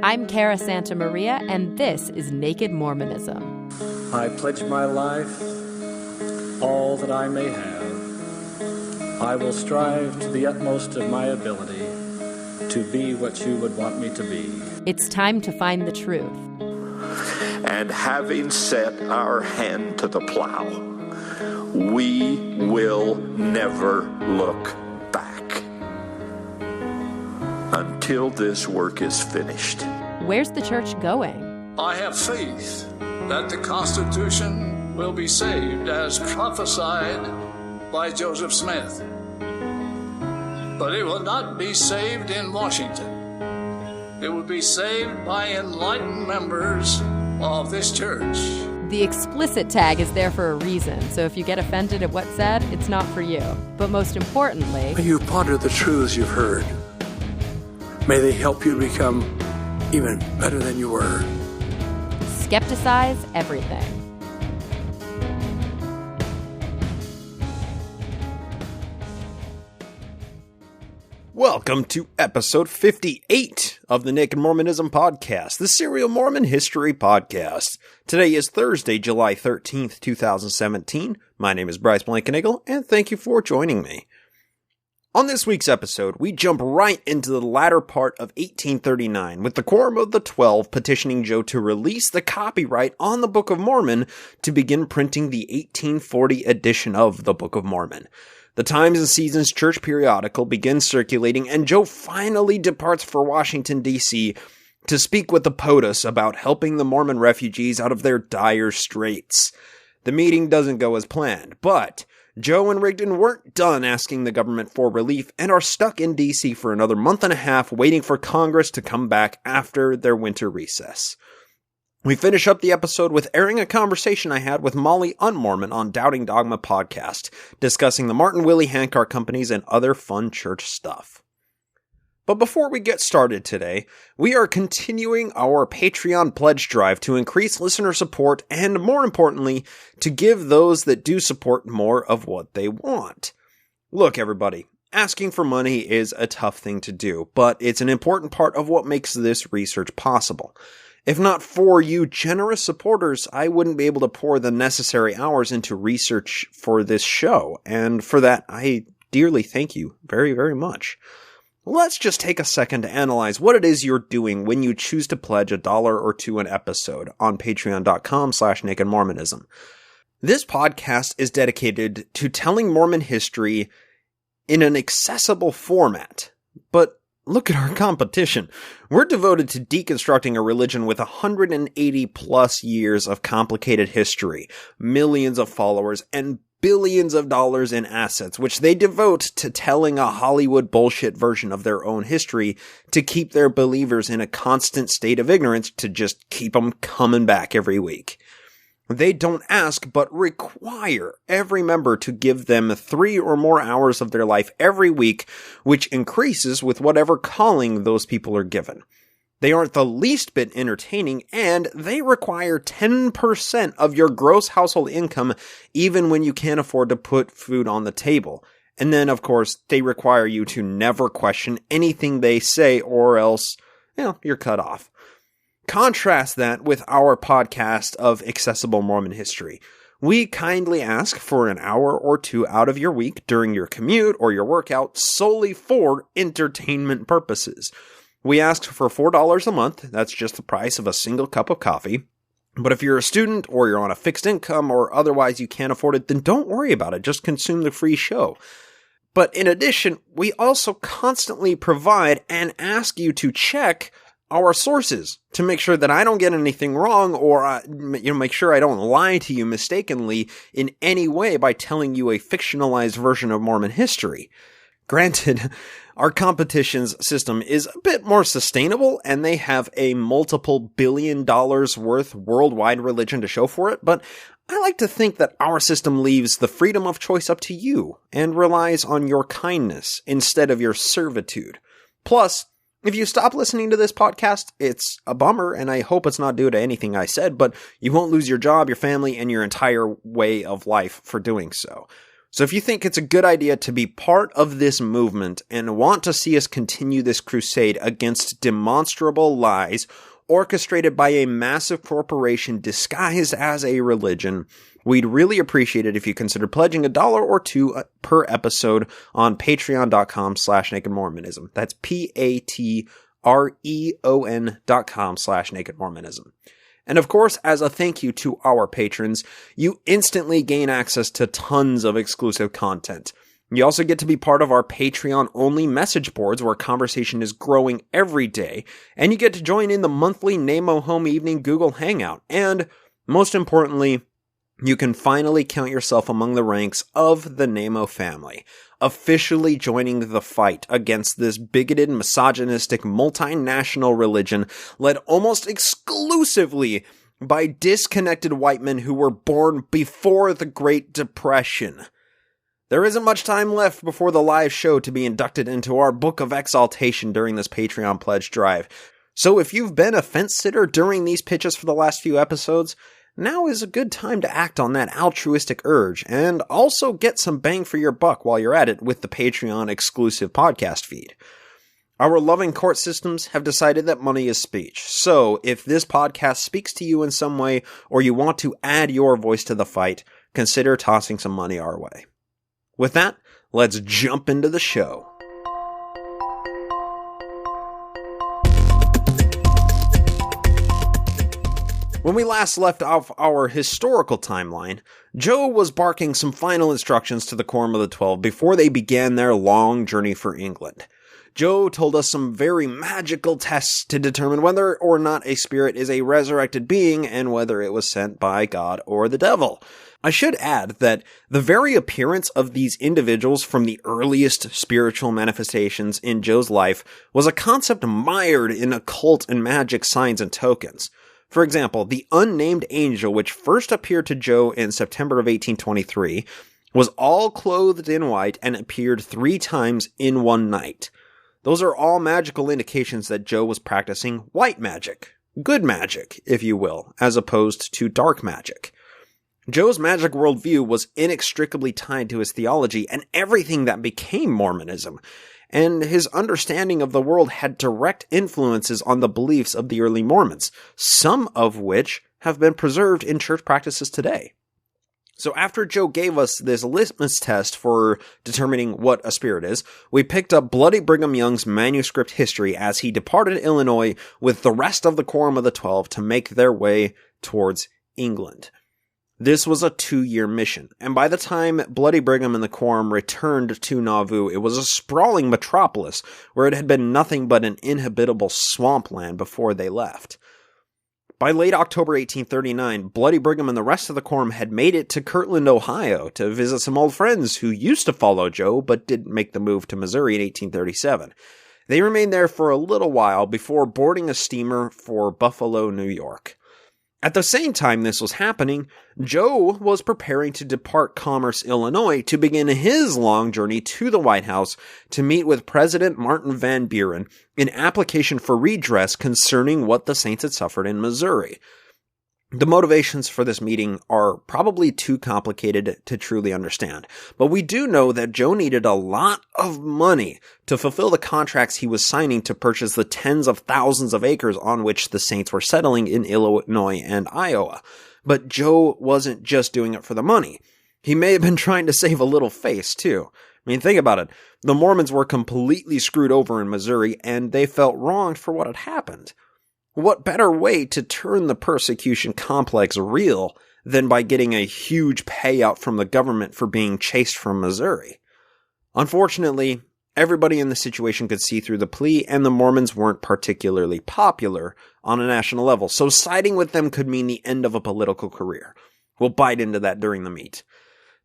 I'm Cara Santa Maria, and this is Naked Mormonism. I pledge my life, all that I may have. I will strive to the utmost of my ability to be what you would want me to be. It's time to find the truth. And having set our hand to the plow, we will never look back until this work is finished. Where's the church going? I have faith that the Constitution will be saved as prophesied by Joseph Smith. But it will not be saved in Washington. It will be saved by enlightened members of this church. The explicit tag is there for a reason, so if you get offended at what's said, it's not for you. But most importantly, may you ponder the truths you've heard. May they help you become even better than you were. Skepticize everything. Welcome to episode 58 of the Naked Mormonism podcast, the serial Mormon history podcast. Today is Thursday, July 13th, 2017. My name is Bryce Blankenagel, and thank you for joining me. On this week's episode, we jump right into the latter part of 1839 with the Quorum of the 12 petitioning Joe to release the copyright on the Book of Mormon to begin printing the 1840 edition of the Book of Mormon. The Times and Seasons church periodical begins circulating, and Joe finally departs for Washington, D.C. to speak with the POTUS about helping the Mormon refugees out of their dire straits. The meeting doesn't go as planned, but Joe and Rigdon weren't done asking the government for relief and are stuck in D.C. for another month and a half waiting for Congress to come back after their winter recess. We finish up the episode with airing a conversation I had with Molly Unmormon on Doubting Dogma podcast, discussing the Martin Willie Hancock companies and other fun church stuff. But before we get started today, we are continuing our Patreon pledge drive to increase listener support and, more importantly, to give those that do support more of what they want. Look, everybody, asking for money is a tough thing to do, but it's an important part of what makes this research possible. If not for you generous supporters, I wouldn't be able to pour the necessary hours into research for this show, and for that, I dearly thank you very, very much. Let's just take a second to analyze what it is you're doing when you choose to pledge $1 or $2 an episode on patreon.com/nakedmormonism. This podcast is dedicated to telling Mormon history in an accessible format, but look at our competition. We're devoted to deconstructing a religion with 180 plus years of complicated history, millions of followers, and billions of dollars in assets, which they devote to telling a Hollywood bullshit version of their own history to keep their believers in a constant state of ignorance to just keep them coming back every week. They don't ask, but require every member to give them 3 or more hours of their life every week, which increases with whatever calling those people are given. They aren't the least bit entertaining, and they require 10% of your gross household income even when you can't afford to put food on the table. And then, of course, they require you to never question anything they say, or else, you're cut off. Contrast that with our podcast of accessible Mormon history. We kindly ask for an hour or 2 out of your week during your commute or your workout solely for entertainment purposes. We ask for $4 a month. That's just the price of a single cup of coffee. But if you're a student or you're on a fixed income or otherwise you can't afford it, then don't worry about it. Just consume the free show. But in addition, we also constantly provide and ask you to check our sources to make sure that I don't get anything wrong or make sure I don't lie to you mistakenly in any way by telling you a fictionalized version of Mormon history. Granted, our competition's system is a bit more sustainable and they have a multiple $billion worth worldwide religion to show for it, but I like to think that our system leaves the freedom of choice up to you and relies on your kindness instead of your servitude. Plus, if you stop listening to this podcast, it's a bummer, and I hope it's not due to anything I said, but you won't lose your job, your family, and your entire way of life for doing so. So if you think it's a good idea to be part of this movement and want to see us continue this crusade against demonstrable lies orchestrated by a massive corporation disguised as a religion, we'd really appreciate it if you consider pledging $1 or $2 per episode on patreon.com/nakedmormonism. That's patreon.com/nakedmormonism. And of course, as a thank you to our patrons, you instantly gain access to tons of exclusive content. You also get to be part of our Patreon-only message boards where conversation is growing every day, and you get to join in the monthly NAMO Home Evening Google Hangout. And most importantly, you can finally count yourself among the ranks of the NAMO family, officially joining the fight against this bigoted, misogynistic, multinational religion led almost exclusively by disconnected white men who were born before the Great Depression. There isn't much time left before the live show to be inducted into our Book of Exaltation during this Patreon pledge drive. So if you've been a fence sitter during these pitches for the last few episodes, now is a good time to act on that altruistic urge and also get some bang for your buck while you're at it with the Patreon exclusive podcast feed. Our loving court systems have decided that money is speech. So if this podcast speaks to you in some way or you want to add your voice to the fight, consider tossing some money our way. With that, let's jump into the show. When we last left off our historical timeline, Joe was barking some final instructions to the Quorum of the 12 before they began their long journey for England. Joe told us some very magical tests to determine whether or not a spirit is a resurrected being and whether it was sent by God or the devil. I should add that the very appearance of these individuals from the earliest spiritual manifestations in Joe's life was a concept mired in occult and magic signs and tokens. For example, the unnamed angel which first appeared to Joe in September of 1823 was all clothed in white and appeared 3 times in one night. Those are all magical indications that Joe was practicing white magic. Good magic, if you will, as opposed to dark magic. Joe's magic worldview was inextricably tied to his theology and everything that became Mormonism, and his understanding of the world had direct influences on the beliefs of the early Mormons, some of which have been preserved in church practices today. So after Joe gave us this litmus test for determining what a spirit is, we picked up Bloody Brigham Young's manuscript history as he departed Illinois with the rest of the Quorum of the 12 to make their way towards England. This was a 2-year mission, and by the time Bloody Brigham and the Quorum returned to Nauvoo, it was a sprawling metropolis where it had been nothing but an inhabitable swampland before they left. By late October 1839, Bloody Brigham and the rest of the Quorum had made it to Kirtland, Ohio, to visit some old friends who used to follow Joe but didn't make the move to Missouri in 1837. They remained there for a little while before boarding a steamer for Buffalo, New York. At the same time this was happening, Joe was preparing to depart Commerce, Illinois, to begin his long journey to the White House to meet with President Martin Van Buren in application for redress concerning what the Saints had suffered in Missouri. The motivations for this meeting are probably too complicated to truly understand, but we do know that Joe needed a lot of money to fulfill the contracts he was signing to purchase the tens of thousands of acres on which the Saints were settling in Illinois and Iowa. But Joe wasn't just doing it for the money. He may have been trying to save a little face, too. I mean, think about it. The Mormons were completely screwed over in Missouri, and they felt wronged for what had happened. What better way to turn the persecution complex real than by getting a huge payout from the government for being chased from Missouri? Unfortunately, everybody in the situation could see through the plea, and the Mormons weren't particularly popular on a national level, so siding with them could mean the end of a political career. We'll bite into that during the meet.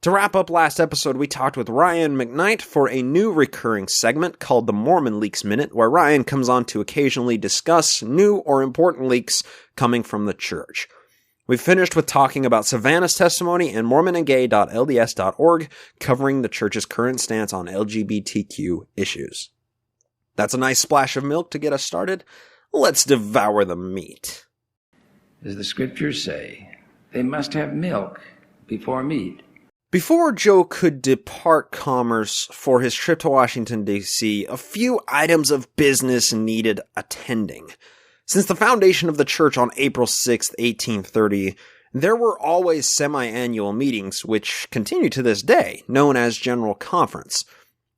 To wrap up last episode, we talked with Ryan McKnight for a new recurring segment called the Mormon Leaks Minute, where Ryan comes on to occasionally discuss new or important leaks coming from the church. We finished with talking about Savannah's testimony and mormonandgay.lds.org, covering the church's current stance on LGBTQ issues. That's a nice splash of milk to get us started. Let's devour the meat. As the scriptures say, they must have milk before meat. Before Joe could depart Commerce for his trip to Washington, D.C., a few items of business needed attending. Since the foundation of the church on April 6, 1830, there were always semi-annual meetings, which continue to this day, known as General Conference.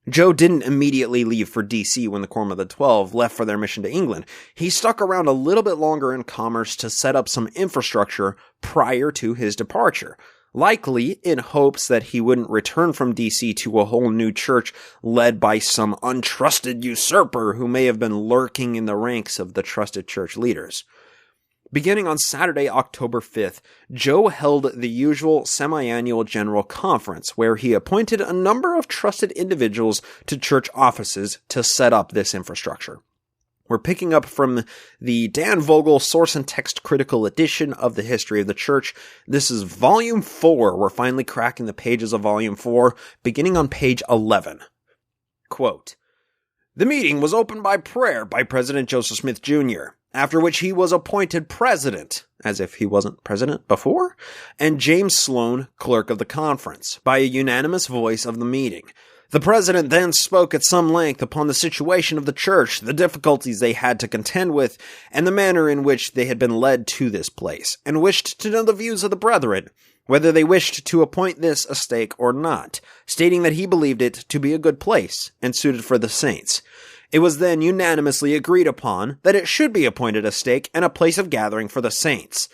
Joe didn't immediately leave for D.C. when the Quorum of the 12 left for their mission to England. He stuck around a little bit longer in Commerce to set up some infrastructure prior to his departure, likely in hopes that he wouldn't return from D.C. to a whole new church led by some untrusted usurper who may have been lurking in the ranks of the trusted church leaders. Beginning on Saturday, October 5th, Joe held the usual semi-annual general conference where he appointed a number of trusted individuals to church offices to set up this infrastructure. We're picking up from the Dan Vogel Source and Text Critical Edition of the History of the Church. This is Volume 4. We're finally cracking the pages of Volume 4, beginning on page 11. Quote, "The meeting was opened by prayer by President Joseph Smith, Jr., after which he was appointed president, as if he wasn't president before, and James Sloan, clerk of the conference, by a unanimous voice of the meeting. The president then spoke at some length upon the situation of the church, the difficulties they had to contend with, and the manner in which they had been led to this place, and wished to know the views of the brethren, whether they wished to appoint this a stake or not, stating that he believed it to be a good place, and suited for the saints. It was then unanimously agreed upon that it should be appointed a stake and a place of gathering for the saints.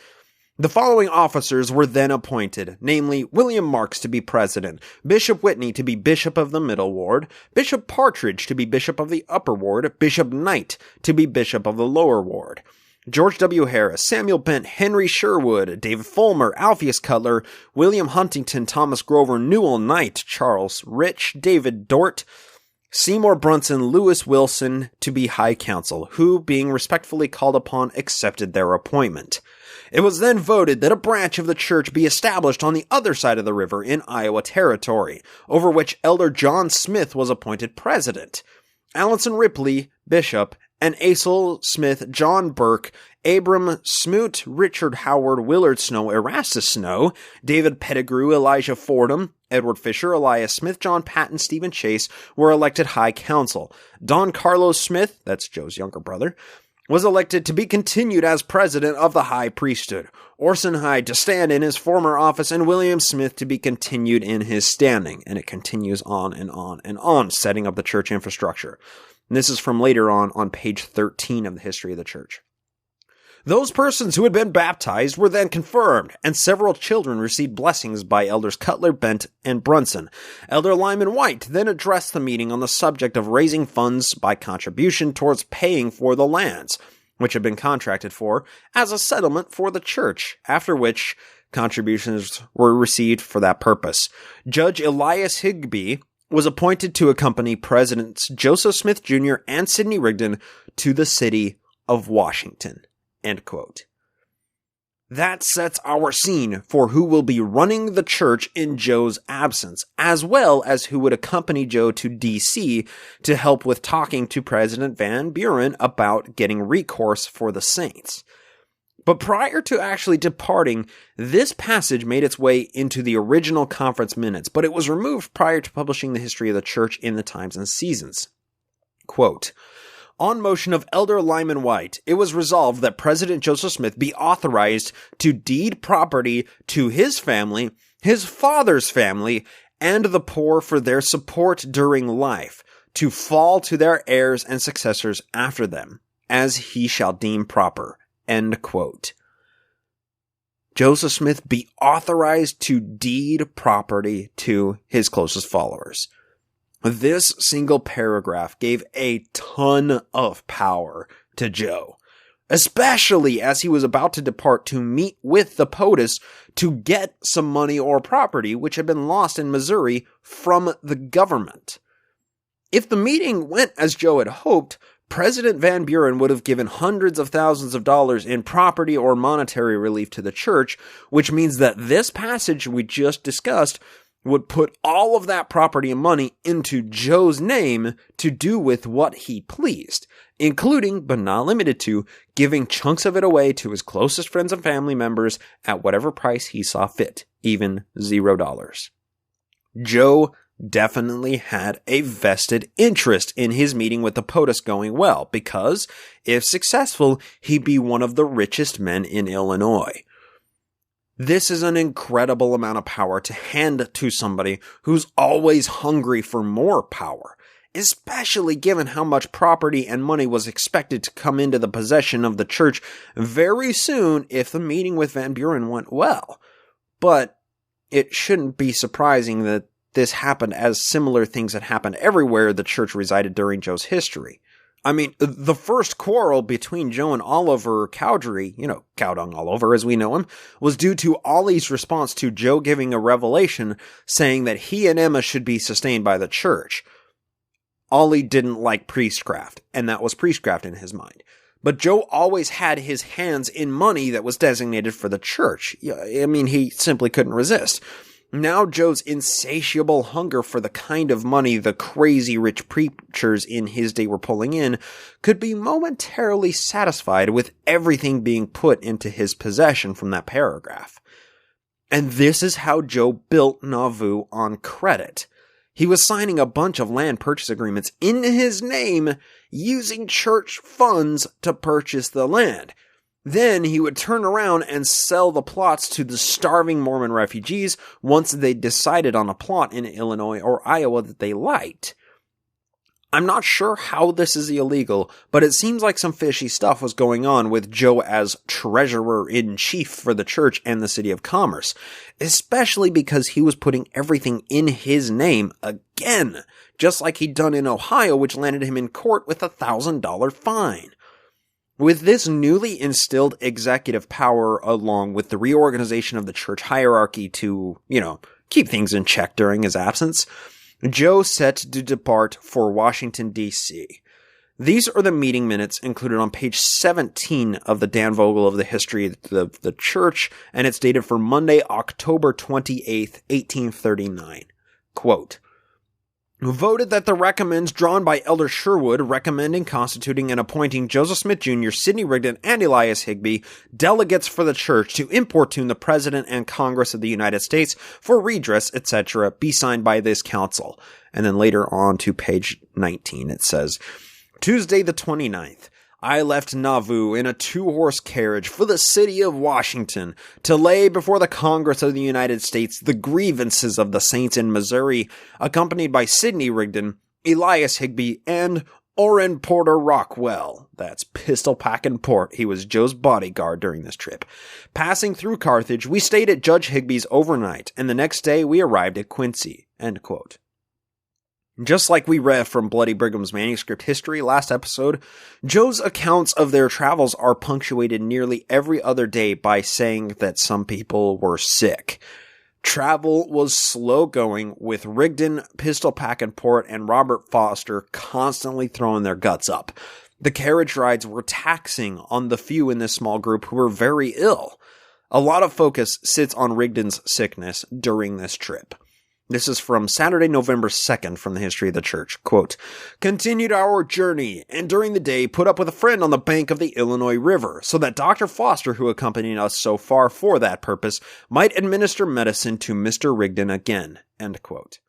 The following officers were then appointed, namely William Marks to be president, Bishop Whitney to be bishop of the Middle Ward, Bishop Partridge to be bishop of the Upper Ward, Bishop Knight to be bishop of the Lower Ward, George W. Harris, Samuel Bent, Henry Sherwood, David Fulmer, Alpheus Cutler, William Huntington, Thomas Grover, Newell Knight, Charles Rich, David Dort, Seymour Brunson, Lewis Wilson to be High Council, who, being respectfully called upon, accepted their appointment. It was then voted that a branch of the church be established on the other side of the river in Iowa Territory, over which Elder John Smith was appointed president. Allinson Ripley, bishop, and Asel Smith, John Burke, Abram Smoot, Richard Howard, Willard Snow, Erastus Snow, David Pettigrew, Elijah Fordham, Edward Fisher, Elias Smith, John Patton, Stephen Chase were elected High Council. Don Carlos Smith, that's Joe's younger brother, was elected to be continued as president of the High Priesthood, Orson Hyde to stand in his former office, and William Smith to be continued in his standing. And it continues on and on and on, setting up the church infrastructure. And this is from later on page 13 of the History of the Church. Those persons who had been baptized were then confirmed, and several children received blessings by Elders Cutler, Bent, and Brunson. Elder Lyman White then addressed the meeting on the subject of raising funds by contribution towards paying for the lands, which had been contracted for, as a settlement for the church, after which contributions were received for that purpose. Judge Elias Higbee was appointed to accompany Presidents Joseph Smith Jr. and Sidney Rigdon to the city of Washington. End quote. That sets our scene for who will be running the church in Joe's absence, as well as who would accompany Joe to D.C. to help with talking to President Van Buren about getting recourse for the saints. But prior to actually departing, this passage made its way into the original conference minutes, but it was removed prior to publishing the history of the church in the Times and Seasons. Quote, "On motion of Elder Lyman White, it was resolved that President Joseph Smith be authorized to deed property to his family, his father's family, and the poor for their support during life, to fall to their heirs and successors after them, as he shall deem proper." End quote. Joseph Smith be authorized to deed property to his closest followers. This single paragraph gave a ton of power to Joe, especially as he was about to depart to meet with the POTUS to get some money or property which had been lost in Missouri from the government. If the meeting went as Joe had hoped, President Van Buren would have given hundreds of thousands of dollars in property or monetary relief to the church, which means that this passage we just discussed would put all of that property and money into Joe's name to do with what he pleased, including, but not limited to, giving chunks of it away to his closest friends and family members at whatever price he saw fit, even $0. Joe definitely had a vested interest in his meeting with the POTUS going well, because, if successful, he'd be one of the richest men in Illinois. This is an incredible amount of power to hand to somebody who's always hungry for more power, especially given how much property and money was expected to come into the possession of the church very soon if the meeting with Van Buren went well. But it shouldn't be surprising that this happened, as similar things had happened everywhere the church resided during Joe's history. I mean, the first quarrel between Joe and Oliver Cowdery, Cowdung Oliver as we know him, was due to Ollie's response to Joe giving a revelation saying that he and Emma should be sustained by the church. Ollie didn't like priestcraft, and that was priestcraft in his mind. But Joe always had his hands in money that was designated for the church. I mean, he simply couldn't resist. Now Joe's insatiable hunger for the kind of money the crazy rich preachers in his day were pulling in could be momentarily satisfied with everything being put into his possession from that paragraph. And this is how Joe built Nauvoo on credit. He was signing a bunch of land purchase agreements in his name using church funds to purchase the land. Then he would turn around and sell the plots to the starving Mormon refugees once they decided on a plot in Illinois or Iowa that they liked. I'm not sure how this is illegal, but it seems like some fishy stuff was going on with Joe as treasurer-in-chief for the church and the city of Commerce, especially because he was putting everything in his name again, just like he'd done in Ohio, which landed him in court with a $1,000 fine. With this newly instilled executive power, along with the reorganization of the church hierarchy to, keep things in check during his absence, Joe set to depart for Washington, D.C. These are the meeting minutes included on page 17 of the Dan Vogel of the History of the Church, and it's dated for Monday, October 28th, 1839. Quote, voted that the recommends drawn by Elder Sherwood recommending, constituting, and appointing Joseph Smith Jr., Sidney Rigdon, and Elias Higbee delegates for the church to importune the President and Congress of the United States for redress, etc., be signed by this council. And then later on to page 19, it says, Tuesday the 29th. I left Nauvoo in a 2-horse carriage for the city of Washington to lay before the Congress of the United States the grievances of the saints in Missouri, accompanied by Sidney Rigdon, Elias Higbee, and Orrin Porter Rockwell. That's pistol packing Port. He was Joe's bodyguard during this trip. Passing through Carthage, we stayed at Judge Higbee's overnight, and the next day we arrived at Quincy. End quote. Just like we read from Bloody Brigham's manuscript history last episode, Joe's accounts of their travels are punctuated nearly every other day by saying that some people were sick. Travel was slow going, with Rigdon, Pistol Packin' Port, and Robert Foster constantly throwing their guts up. The carriage rides were taxing on the few in this small group who were very ill. A lot of focus sits on Rigdon's sickness during this trip. This is from Saturday, November 2nd from the History of the Church. Quote, continued our journey, and during the day put up with a friend on the bank of the Illinois River, so that Dr. Foster, who accompanied us so far for that purpose, might administer medicine to Mr. Rigdon again. End quote.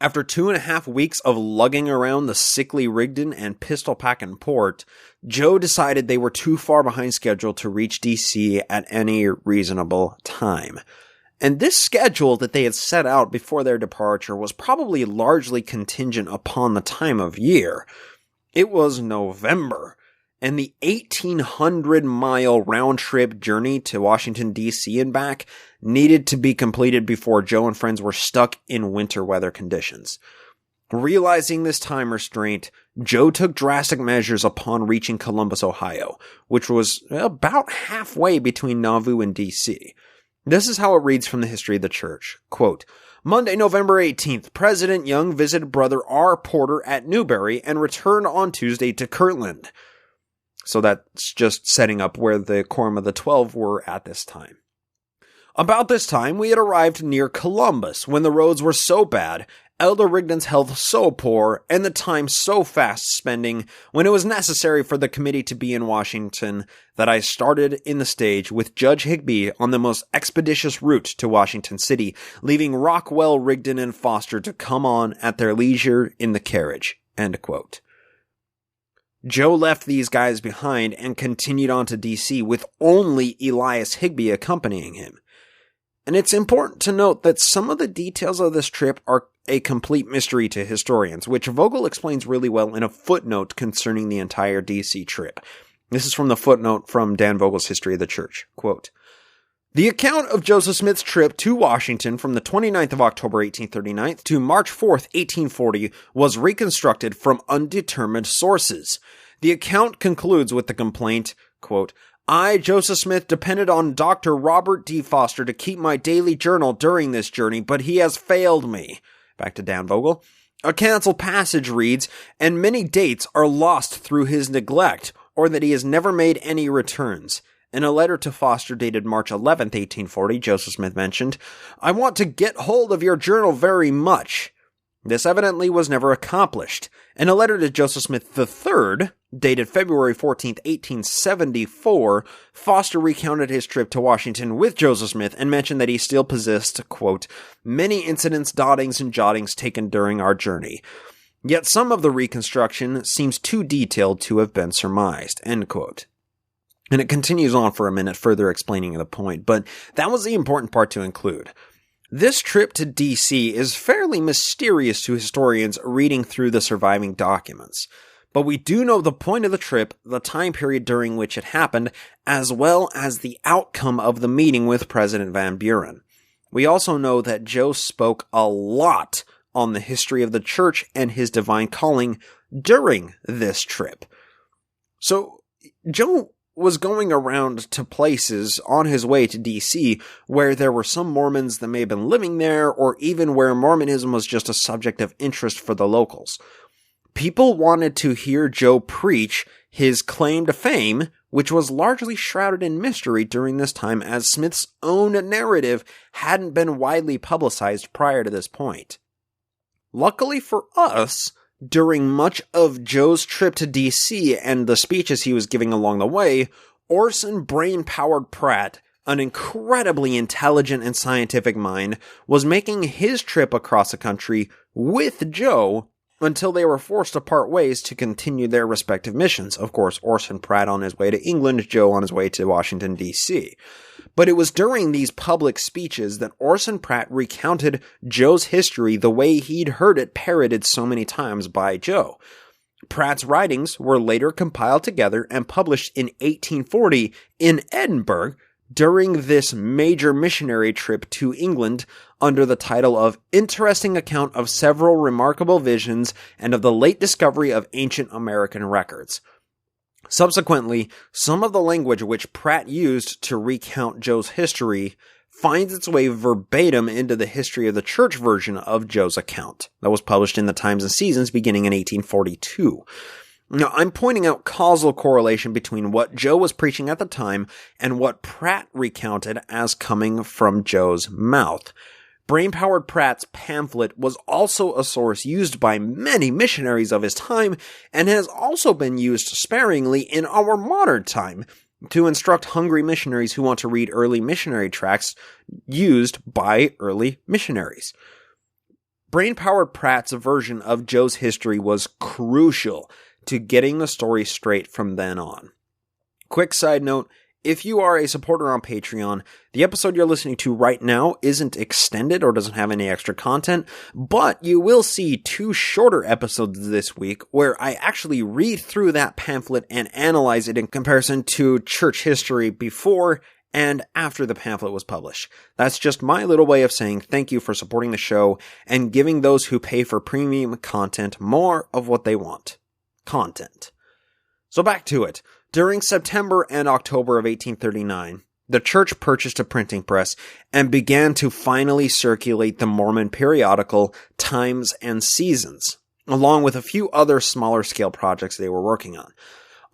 After 2.5 weeks of lugging around the sickly Rigdon and Pistol Packin' Port, Joe decided they were too far behind schedule to reach D.C. at any reasonable time. And this schedule that they had set out before their departure was probably largely contingent upon the time of year. It was November, and the 1,800-mile round-trip journey to Washington, D.C. and back needed to be completed before Joe and friends were stuck in winter weather conditions. Realizing this time restraint, Joe took drastic measures upon reaching Columbus, Ohio, which was about halfway between Nauvoo and D.C. This is how it reads from the History of the Church. Quote, Monday, November 18th, President Young visited Brother R. Porter at Newberry and returned on Tuesday to Kirtland. So that's just setting up where the Quorum of the 12 were at this time. About this time, we had arrived near Columbus when the roads were so bad, Elder Rigdon's health so poor and the time so fast spending when it was necessary for the committee to be in Washington that I started in the stage with Judge Higbee on the most expeditious route to Washington City, leaving Rockwell, Rigdon, and Foster to come on at their leisure in the carriage." End quote. Joe left these guys behind and continued on to D.C. with only Elias Higbee accompanying him. And it's important to note that some of the details of this trip are a complete mystery to historians, which Vogel explains really well in a footnote concerning the entire D.C. trip. This is from the footnote from Dan Vogel's History of the Church. Quote, "The account of Joseph Smith's trip to Washington from the 29th of October 1839 to March 4th, 1840 was reconstructed from undetermined sources. The account concludes with the complaint, quote, 'I, Joseph Smith, depended on Dr. Robert D. Foster to keep my daily journal during this journey, but he has failed me.'" Back to Dan Vogel. "A canceled passage reads, 'and many dates are lost through his neglect, or that he has never made any returns.' In a letter to Foster dated March 11th, 1840, Joseph Smith mentioned, 'I want to get hold of your journal very much.' This evidently was never accomplished. In a letter to Joseph Smith III, dated February 14th, 1874, Foster recounted his trip to Washington with Joseph Smith and mentioned that he still possessed, quote, 'many incidents, dottings, and jottings taken during our journey. Yet some of the reconstruction seems too detailed to have been surmised,' end quote." And it continues on for a minute, further explaining the point, but that was the important part to include. This trip to D.C. is fairly mysterious to historians reading through the surviving documents, but we do know the point of the trip, the time period during which it happened, as well as the outcome of the meeting with President Van Buren. We also know that Joe spoke a lot on the history of the church and his divine calling during this trip. So, Joe was going around to places on his way to D.C. where there were some Mormons that may have been living there, or even where Mormonism was just a subject of interest for the locals. People wanted to hear Joe preach his claim to fame, which was largely shrouded in mystery during this time, as Smith's own narrative hadn't been widely publicized prior to this point. Luckily for us, during much of Joe's trip to D.C. and the speeches he was giving along the way, Orson brain-powered Pratt, an incredibly intelligent and scientific mind, was making his trip across the country with Joe until they were forced to part ways to continue their respective missions. Of course, Orson Pratt on his way to England, Joe on his way to Washington, D.C. But it was during these public speeches that Orson Pratt recounted Joe's history the way he'd heard it parroted so many times by Joe. Pratt's writings were later compiled together and published in 1840 in Edinburgh during this major missionary trip to England under the title of Interesting Account of Several Remarkable Visions and of the Late Discovery of Ancient American Records. Subsequently, some of the language which Pratt used to recount Joe's history finds its way verbatim into the History of the Church version of Joe's account that was published in the Times and Seasons beginning in 1842. Now, I'm pointing out causal correlation between what Joe was preaching at the time and what Pratt recounted as coming from Joe's mouth. Brain-powered Pratt's pamphlet was also a source used by many missionaries of his time and has also been used sparingly in our modern time to instruct hungry missionaries who want to read early missionary tracts used by early missionaries. Brain-powered Pratt's version of Joe's history was crucial to getting the story straight from then on. Quick side note, if you are a supporter on Patreon, the episode you're listening to right now isn't extended or doesn't have any extra content, but you will see 2 shorter episodes this week where I actually read through that pamphlet and analyze it in comparison to church history before and after the pamphlet was published. That's just my little way of saying thank you for supporting the show and giving those who pay for premium content more of what they want. Content. So back to it. During September and October of 1839, the church purchased a printing press and began to finally circulate the Mormon periodical Times and Seasons, along with a few other smaller-scale projects they were working on.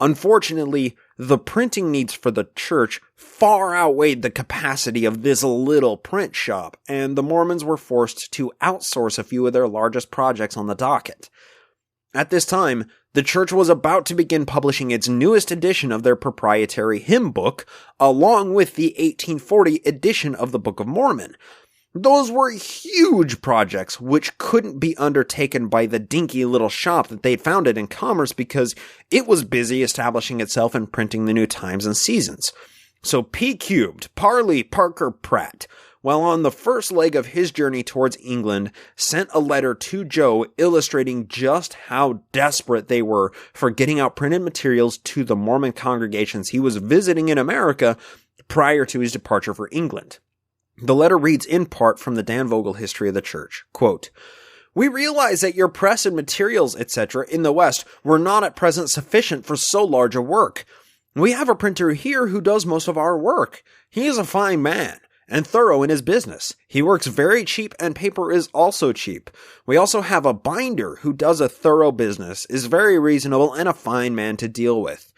Unfortunately, the printing needs for the church far outweighed the capacity of this little print shop, and the Mormons were forced to outsource a few of their largest projects on the docket. At this time, the church was about to begin publishing its newest edition of their proprietary hymn book, along with the 1840 edition of the Book of Mormon. Those were huge projects which couldn't be undertaken by the dinky little shop that they'd founded in Commerce because it was busy establishing itself and printing the new times and seasons. So P. Parley Parker Pratt, while on the first leg of his journey towards England, sent a letter to Joe illustrating just how desperate they were for getting out printed materials to the Mormon congregations he was visiting in America prior to his departure for England. The letter reads in part from the Dan Vogel History of the Church, quote, "We realize that your press and materials, etc. in the West were not at present sufficient for so large a work. We have a printer here who does most of our work. He is a fine man and thorough in his business. He works very cheap and paper is also cheap. We also have a binder who does a thorough business, is very reasonable and a fine man to deal with.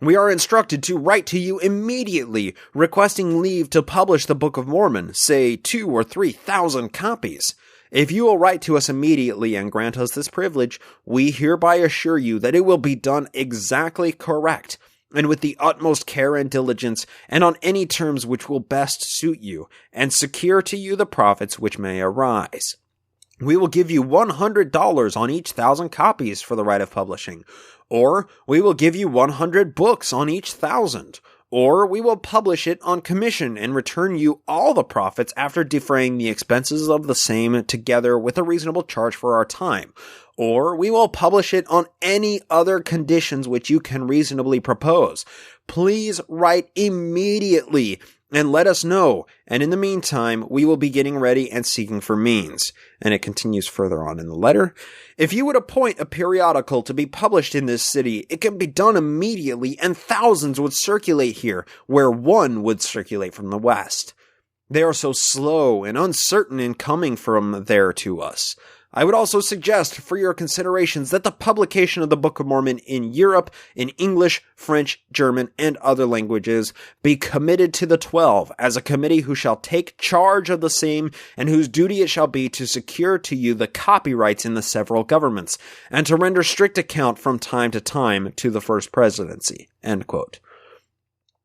We are instructed to write to you immediately, requesting leave to publish the Book of Mormon, say 2,000 or 3,000 copies. If you will write to us immediately and grant us this privilege, we hereby assure you that it will be done exactly correct, and with the utmost care and diligence, and on any terms which will best suit you, and secure to you the profits which may arise. We will give you $100 on each 1,000 copies for the right of publishing, or we will give you 100 books on each 1,000, or we will publish it on commission and return you all the profits after defraying the expenses of the same together with a reasonable charge for our time, or we will publish it on any other conditions which you can reasonably propose. Please write immediately and let us know, and in the meantime, we will be getting ready and seeking for means." And it continues further on in the letter. "If you would appoint a periodical to be published in this city, it can be done immediately, and thousands would circulate here, where one would circulate from the West. They are so slow and uncertain in coming from there to us. I would also suggest for your considerations that the publication of the Book of Mormon in Europe in English, French, German, and other languages be committed to the 12 as a committee who shall take charge of the same and whose duty it shall be to secure to you the copyrights in the several governments and to render strict account from time to time to the First Presidency." End quote.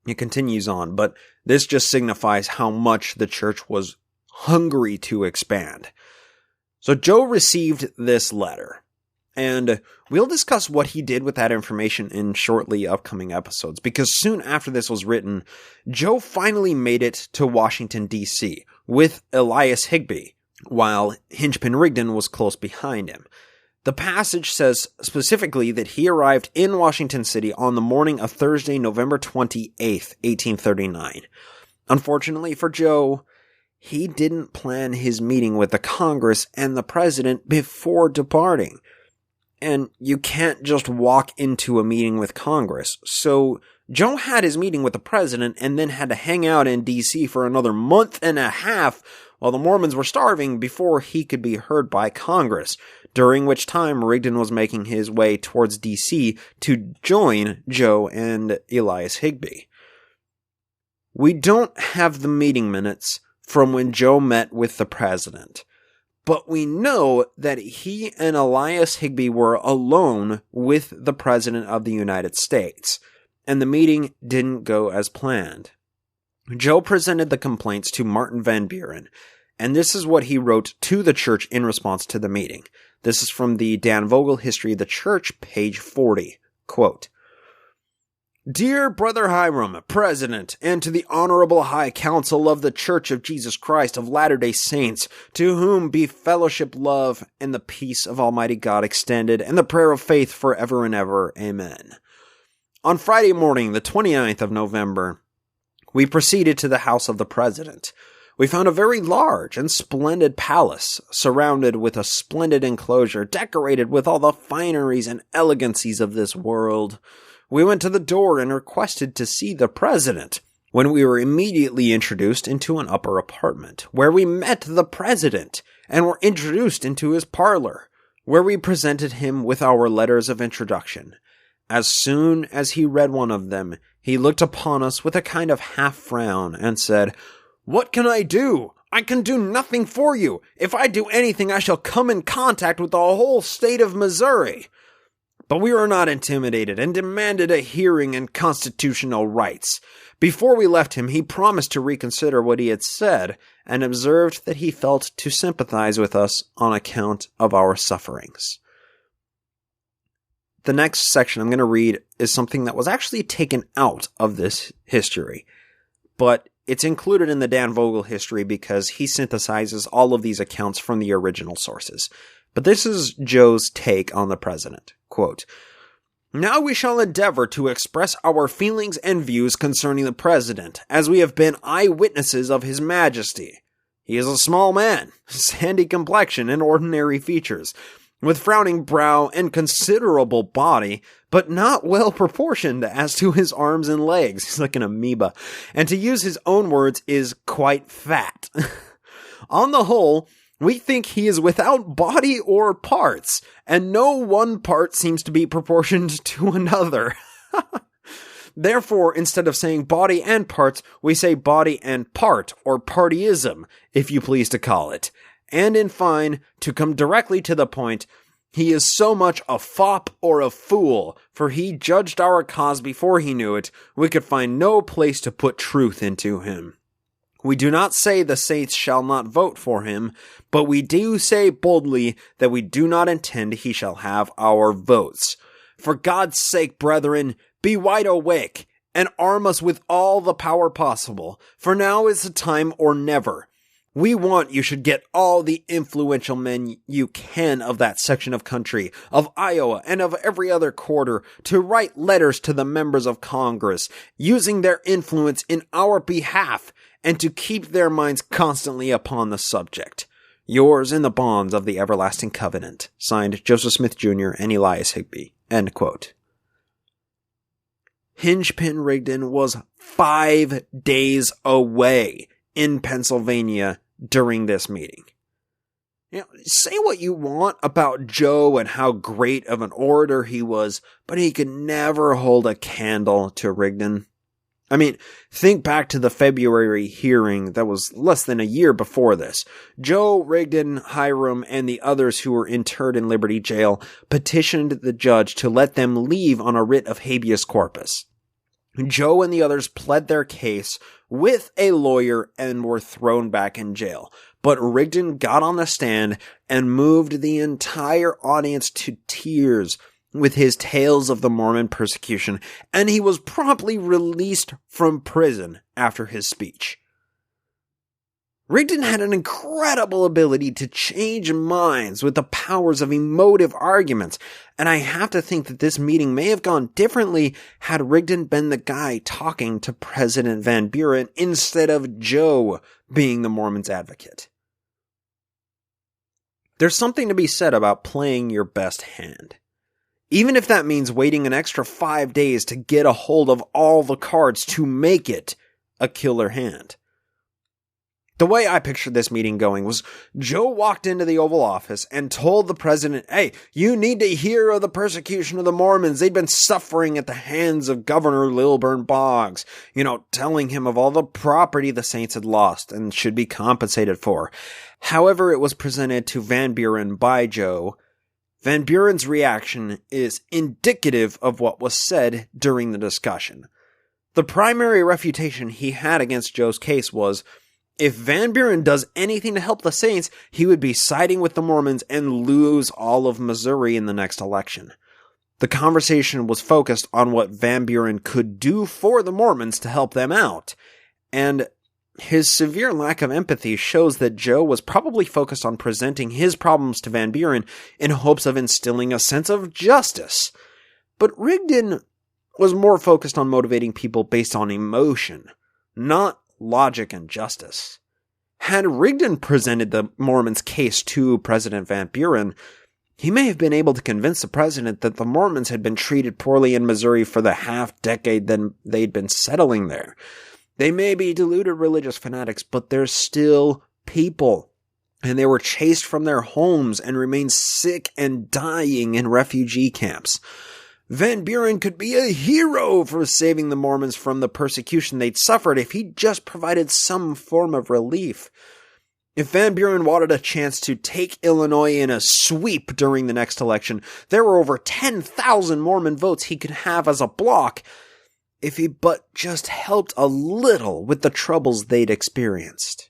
It continues on, but this just signifies how much the church was hungry to expand. So Joe received this letter, and we'll discuss what he did with that information in shortly upcoming episodes, because soon after this was written, Joe finally made it to Washington, D.C. with Elias Higbee, while Hinchpin Rigdon was close behind him. The passage says specifically that he arrived in Washington City on the morning of Thursday, November 28th, 1839. Unfortunately for Joe, he didn't plan his meeting with the Congress and the President before departing. And you can't just walk into a meeting with Congress. So Joe had his meeting with the President and then had to hang out in D.C. for another month and a half while the Mormons were starving before he could be heard by Congress, during which time Rigdon was making his way towards D.C. to join Joe and Elias Higbee. We don't have the meeting minutes from when Joe met with the President, but we know that he and Elias Higbee were alone with the President of the United States, and the meeting didn't go as planned. Joe presented the complaints to Martin Van Buren, and this is what he wrote to the church in response to the meeting. This is from the Dan Vogel History of the Church, page 40. Quote, "Dear Brother Hiram, President, and to the Honorable High Council of the Church of Jesus Christ of Latter-day Saints, to whom be fellowship, love, and the peace of Almighty God extended, and the prayer of faith forever and ever. Amen. On Friday morning, the 29th of November, we proceeded to the house of the President. We found a very large and splendid palace, surrounded with a splendid enclosure, decorated with all the fineries and elegancies of this world. We went to the door and requested to see the President, when we were immediately introduced into an upper apartment, where we met the President and were introduced into his parlor, where we presented him with our letters of introduction. As soon as he read one of them, he looked upon us with a kind of half-frown and said, "What can I do? I can do nothing for you. If I do anything, I shall come in contact with the whole state of Missouri." But we were not intimidated and demanded a hearing and constitutional rights. Before we left him, he promised to reconsider what he had said and observed that he felt to sympathize with us on account of our sufferings. The next section I'm going to read is something that was actually taken out of this history, but it's included in the Dan Vogel history because he synthesizes all of these accounts from the original sources. But this is Joe's take on the president. Quote, "Now we shall endeavor to express our feelings and views concerning the president, as we have been eyewitnesses of his majesty. He is a small man, sandy complexion and ordinary features, with frowning brow and considerable body, but not well proportioned as to his arms and legs." He's like an amoeba. And to use his own words, is quite fat. "On the whole, we think he is without body or parts, and no one part seems to be proportioned to another. Therefore, instead of saying body and parts, we say body and part, or partyism, if you please to call it. And in fine, to come directly to the point, he is so much a fop or a fool, for he judged our cause before he knew it. We could find no place to put truth into him. We do not say the saints shall not vote for him, but we do say boldly that we do not intend he shall have our votes. For God's sake, brethren, be wide awake, and arm us with all the power possible, for now is the time or never. We want you should get all the influential men you can of that section of country, of Iowa, and of every other quarter, to write letters to the members of Congress, using their influence in our behalf, and to keep their minds constantly upon the subject. Yours in the bonds of the everlasting covenant. Signed, Joseph Smith Jr. and Elias Higbee." End quote. Hingepin Rigdon was 5 days away in Pennsylvania during this meeting. You know, say what you want about Joe and how great of an orator he was, but he could never hold a candle to Rigdon. I mean, think back to the February hearing that was less than a year before this. Joe, Rigdon, Hiram, and the others who were interred in Liberty Jail petitioned the judge to let them leave on a writ of habeas corpus. Joe and the others pled their case with a lawyer and were thrown back in jail. But Rigdon got on the stand and moved the entire audience to tears with his tales of the Mormon persecution, and he was promptly released from prison after his speech. Rigdon had an incredible ability to change minds with the powers of emotive arguments, and I have to think that this meeting may have gone differently had Rigdon been the guy talking to President Van Buren instead of Joe being the Mormon's advocate. There's something to be said about playing your best hand. Even if that means waiting an extra 5 days to get a hold of all the cards to make it a killer hand. The way I pictured this meeting going was Joe walked into the Oval Office and told the president, "Hey, you need to hear of the persecution of the Mormons. They've been suffering at the hands of Governor Lilburn Boggs," telling him of all the property the saints had lost and should be compensated for. However, it was presented to Van Buren by Joe. Van Buren's reaction is indicative of what was said during the discussion. The primary refutation he had against Joe's case was, if Van Buren does anything to help the saints, he would be siding with the Mormons and lose all of Missouri in the next election. The conversation was focused on what Van Buren could do for the Mormons to help them out, and his severe lack of empathy shows that Joe was probably focused on presenting his problems to Van Buren in hopes of instilling a sense of justice. But Rigdon was more focused on motivating people based on emotion, not logic and justice. Had Rigdon presented the Mormons' case to President Van Buren, he may have been able to convince the president that the Mormons had been treated poorly in Missouri for the half-decade that they'd been settling there. They may be deluded religious fanatics, but they're still people. And they were chased from their homes and remain sick and dying in refugee camps. Van Buren could be a hero for saving the Mormons from the persecution they'd suffered if he just provided some form of relief. If Van Buren wanted a chance to take Illinois in a sweep during the next election, there were over 10,000 Mormon votes he could have as a bloc if he but just helped a little with the troubles they'd experienced.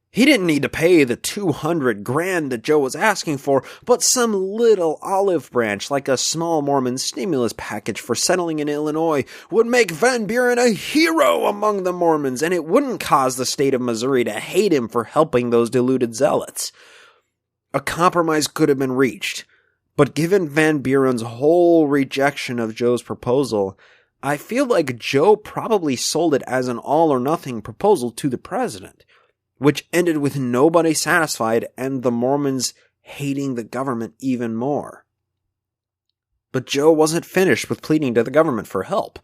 He didn't need to pay the $200,000 that Joe was asking for, but some little olive branch like a small Mormon stimulus package for settling in Illinois would make Van Buren a hero among the Mormons, and it wouldn't cause the state of Missouri to hate him for helping those deluded zealots. A compromise could have been reached, but given Van Buren's whole rejection of Joe's proposal, I feel like Joe probably sold it as an all-or-nothing proposal to the president, which ended with nobody satisfied and the Mormons hating the government even more. But Joe wasn't finished with pleading to the government for help.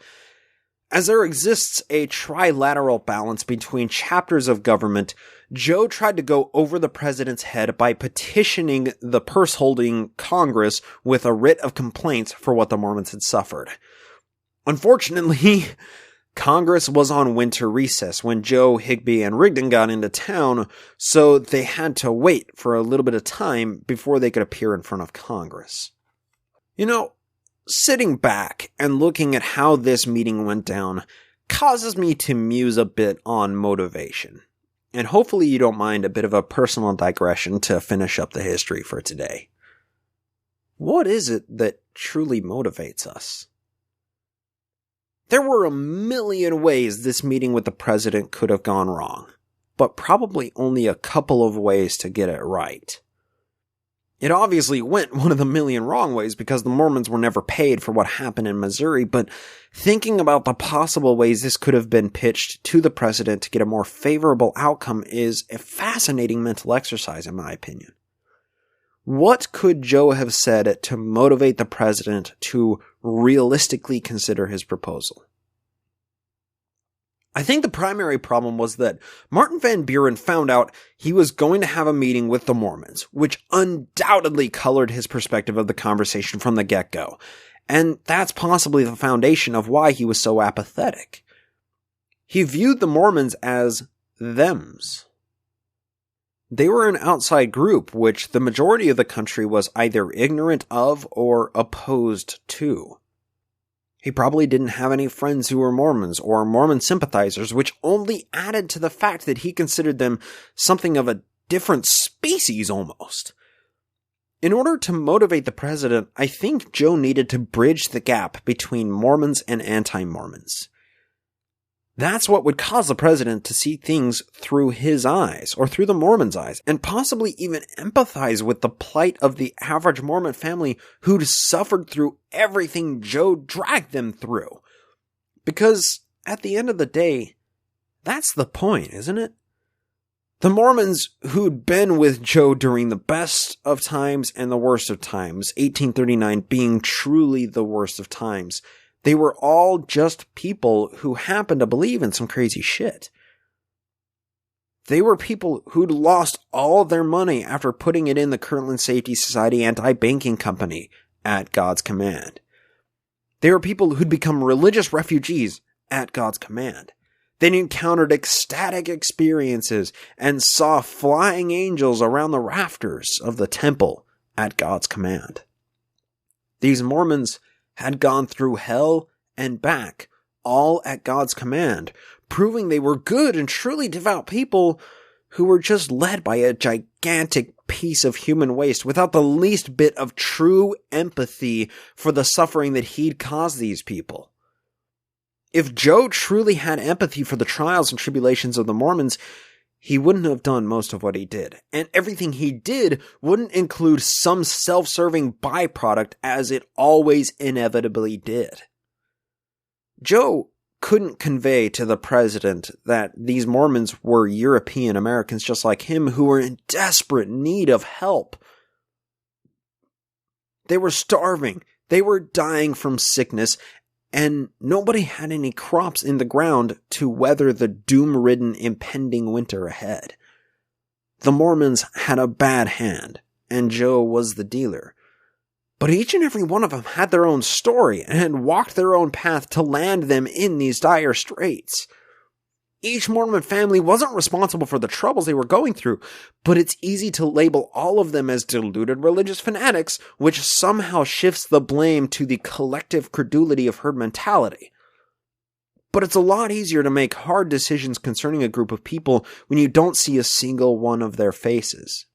As there exists a trilateral balance between chapters of government, Joe tried to go over the president's head by petitioning the purse-holding Congress with a writ of complaints for what the Mormons had suffered. Unfortunately, Congress was on winter recess when Joe, Higbee, and Rigdon got into town, so they had to wait for a little bit of time before they could appear in front of Congress. You know, sitting back and looking at how this meeting went down causes me to muse a bit on motivation. And hopefully you don't mind a bit of a personal digression to finish up the history for today. What is it that truly motivates us? There were a million ways this meeting with the president could have gone wrong, but probably only a couple of ways to get it right. It obviously went one of the million wrong ways because the Mormons were never paid for what happened in Missouri, but thinking about the possible ways this could have been pitched to the president to get a more favorable outcome is a fascinating mental exercise in my opinion. What could Joe have said to motivate the president to realistically consider his proposal? I think the primary problem was that Martin Van Buren found out he was going to have a meeting with the Mormons, which undoubtedly colored his perspective of the conversation from the get-go. And that's possibly the foundation of why he was so apathetic. He viewed the Mormons as thems. They were an outside group which the majority of the country was either ignorant of or opposed to. He probably didn't have any friends who were Mormons or Mormon sympathizers, which only added to the fact that he considered them something of a different species almost. In order to motivate the president, I think Joe needed to bridge the gap between Mormons and anti-Mormons. That's what would cause the president to see things through his eyes, or through the Mormons' eyes, and possibly even empathize with the plight of the average Mormon family who'd suffered through everything Joe dragged them through. Because, at the end of the day, that's the point, isn't it? The Mormons who'd been with Joe during the best of times and the worst of times, 1839 being truly the worst of times, they were all just people who happened to believe in some crazy shit. They were people who'd lost all their money after putting it in the Kirtland Safety Society anti-banking company at God's command. They were people who'd become religious refugees at God's command. They encountered ecstatic experiences and saw flying angels around the rafters of the temple at God's command. These Mormons had gone through hell and back, all at God's command, proving they were good and truly devout people who were just led by a gigantic piece of human waste without the least bit of true empathy for the suffering that he'd caused these people. If Joe truly had empathy for the trials and tribulations of the Mormons, he wouldn't have done most of what he did. And everything he did wouldn't include some self-serving byproduct as it always inevitably did. Joe couldn't convey to the president that these Mormons were European Americans just like him who were in desperate need of help. They were starving. They were dying from sickness. And nobody had any crops in the ground to weather the doom-ridden impending winter ahead. The Mormons had a bad hand, and Joe was the dealer. But each and every one of them had their own story and had walked their own path to land them in these dire straits. Each Mormon family wasn't responsible for the troubles they were going through, but it's easy to label all of them as deluded religious fanatics, which somehow shifts the blame to the collective credulity of herd mentality. But it's a lot easier to make hard decisions concerning a group of people when you don't see a single one of their faces.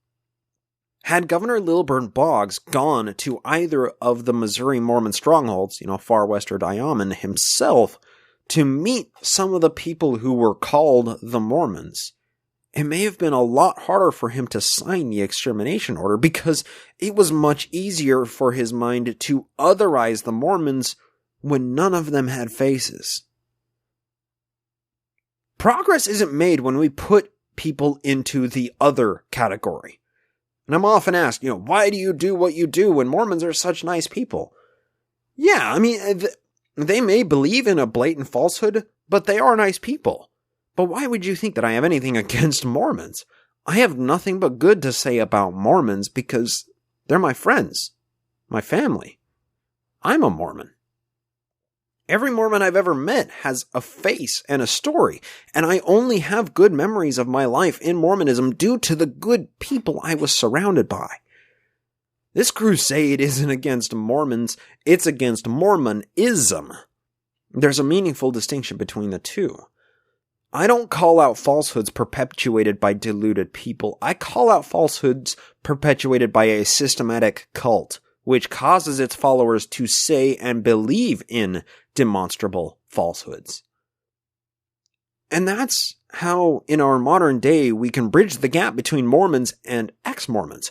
Had Governor Lilburn Boggs gone to either of the Missouri Mormon strongholds, Far West or Diamond, himself, to meet some of the people who were called the Mormons, it may have been a lot harder for him to sign the extermination order because it was much easier for his mind to otherize the Mormons when none of them had faces. Progress isn't made when we put people into the other category. And I'm often asked, why do you do what you do when Mormons are such nice people? Yeah, they may believe in a blatant falsehood, but they are nice people. But why would you think that I have anything against Mormons? I have nothing but good to say about Mormons because they're my friends, my family. I'm a Mormon. Every Mormon I've ever met has a face and a story, and I only have good memories of my life in Mormonism due to the good people I was surrounded by. This crusade isn't against Mormons, it's against Mormonism. There's a meaningful distinction between the two. I don't call out falsehoods perpetuated by deluded people. I call out falsehoods perpetuated by a systematic cult, which causes its followers to say and believe in demonstrable falsehoods. And that's how, in our modern day, we can bridge the gap between Mormons and ex-Mormons,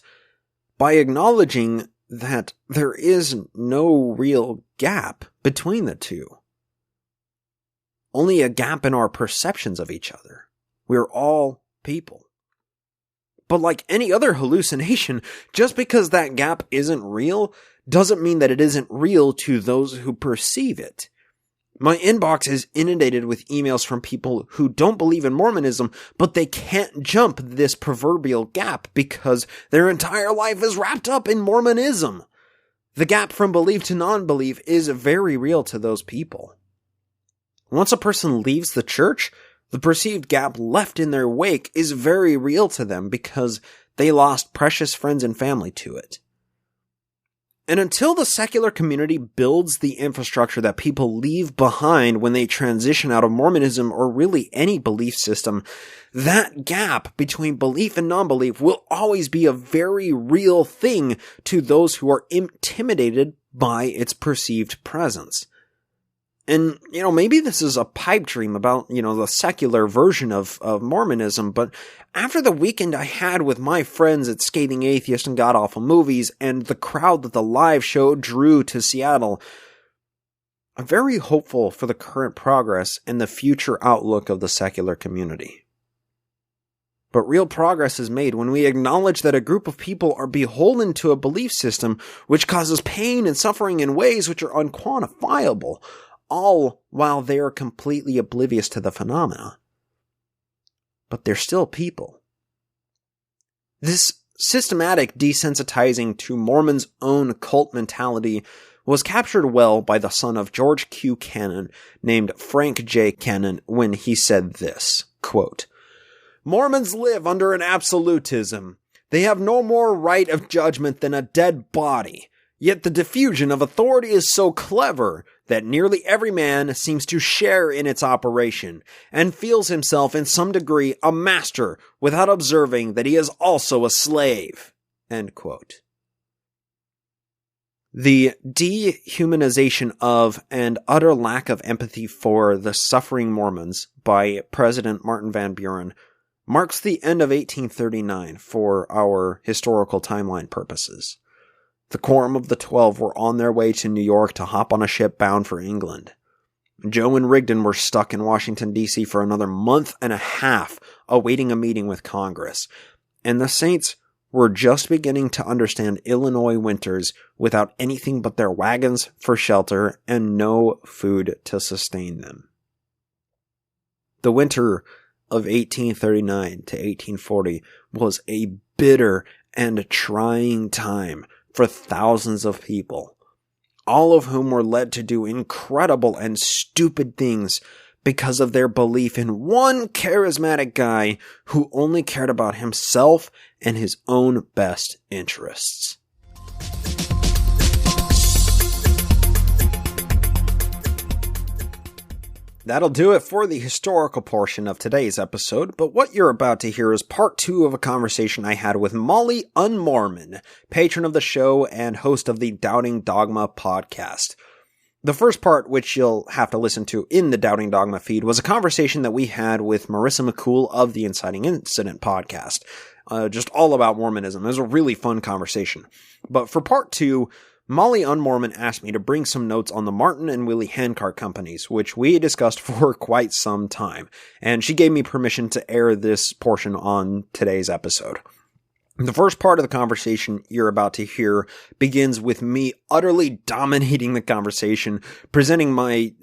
by acknowledging that there is no real gap between the two. Only a gap in our perceptions of each other. We're all people. But like any other hallucination, just because that gap isn't real, doesn't mean that it isn't real to those who perceive it. My inbox is inundated with emails from people who don't believe in Mormonism, but they can't jump this proverbial gap because their entire life is wrapped up in Mormonism. The gap from belief to non-belief is very real to those people. Once a person leaves the church, the perceived gap left in their wake is very real to them because they lost precious friends and family to it. And until the secular community builds the infrastructure that people leave behind when they transition out of Mormonism or really any belief system, that gap between belief and non-belief will always be a very real thing to those who are intimidated by its perceived presence. And, maybe this is a pipe dream about, the secular version of Mormonism, but after the weekend I had with my friends at Scathing Atheist and God Awful Movies and the crowd that the live show drew to Seattle, I'm very hopeful for the current progress and the future outlook of the secular community. But real progress is made when we acknowledge that a group of people are beholden to a belief system which causes pain and suffering in ways which are unquantifiable, all while they are completely oblivious to the phenomena. But they're still people. This systematic desensitizing to Mormons' own cult mentality was captured well by the son of George Q. Cannon, named Frank J. Cannon, when he said this, quote, "Mormons live under an absolutism. They have no more right of judgment than a dead body. Yet the diffusion of authority is so clever that nearly every man seems to share in its operation, and feels himself in some degree a master without observing that he is also a slave." End quote. The dehumanization of and utter lack of empathy for the suffering Mormons by President Martin Van Buren marks the end of 1839 for our historical timeline purposes. The Quorum of the 12 were on their way to New York to hop on a ship bound for England. Joe and Rigdon were stuck in Washington, D.C. for another month and a half, awaiting a meeting with Congress. And the Saints were just beginning to understand Illinois winters without anything but their wagons for shelter and no food to sustain them. The winter of 1839 to 1840 was a bitter and trying time for thousands of people, all of whom were led to do incredible and stupid things because of their belief in one charismatic guy who only cared about himself and his own best interests. That'll do it for the historical portion of today's episode, but what you're about to hear is part 2 of a conversation I had with Molly Unmormon, patron of the show and host of the Doubting Dogma podcast. The first part, which you'll have to listen to in the Doubting Dogma feed, was a conversation that we had with Marissa McCool of the Inciting Incident podcast, just all about Mormonism. It was a really fun conversation. But for part 2, Molly Unmormon asked me to bring some notes on the Martin and Willie handcart companies, which we discussed for quite some time, and she gave me permission to air this portion on today's episode. The first part of the conversation you're about to hear begins with me utterly dominating the conversation, presenting my,